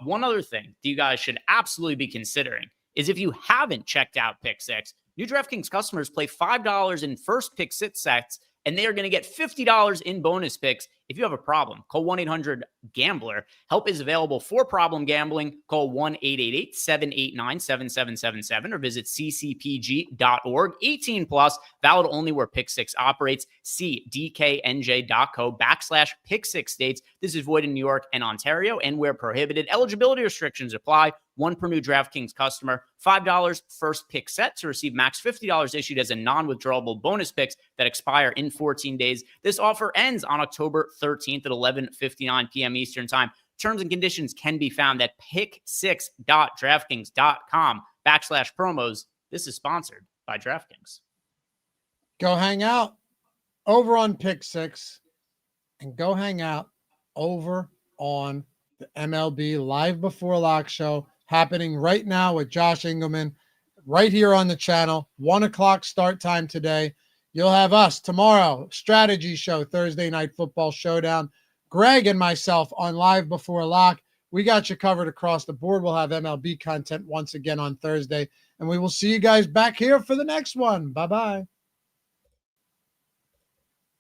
Speaker 2: one other thing that you guys should absolutely be considering is if you haven't checked out Pick 6, new DraftKings customers play $5 in first Pick 6 sets, and they are going to get $50 in bonus picks. If you have a problem, call 1-800-GAMBLER. Help is available for problem gambling. Call 1-888-789-7777 or visit ccpg.org. 18 plus, valid only where Pick 6 operates. See dknj.co/Pick 6 states. This is void in New York and Ontario and where prohibited. Eligibility restrictions apply. One per new DraftKings customer. $5 first pick set to receive max $50 issued as a non-withdrawable bonus picks that expire in 14 days. This offer ends on October 13th at 11:59 p.m. Eastern Time. Terms and conditions can be found at pick6.draftkings.com/promos. This is sponsored by DraftKings.
Speaker 1: Go hang out over on Pick 6 and go hang out over on the MLB Live Before Lock show happening right now with Josh Engelman right here on the channel. 1 o'clock start time today. You'll have us tomorrow, strategy show, Thursday Night Football Showdown. Greg and myself on Live Before Lock. We got you covered across the board. We'll have MLB content once again on Thursday, and we will see you guys back here for the next one. Bye-bye.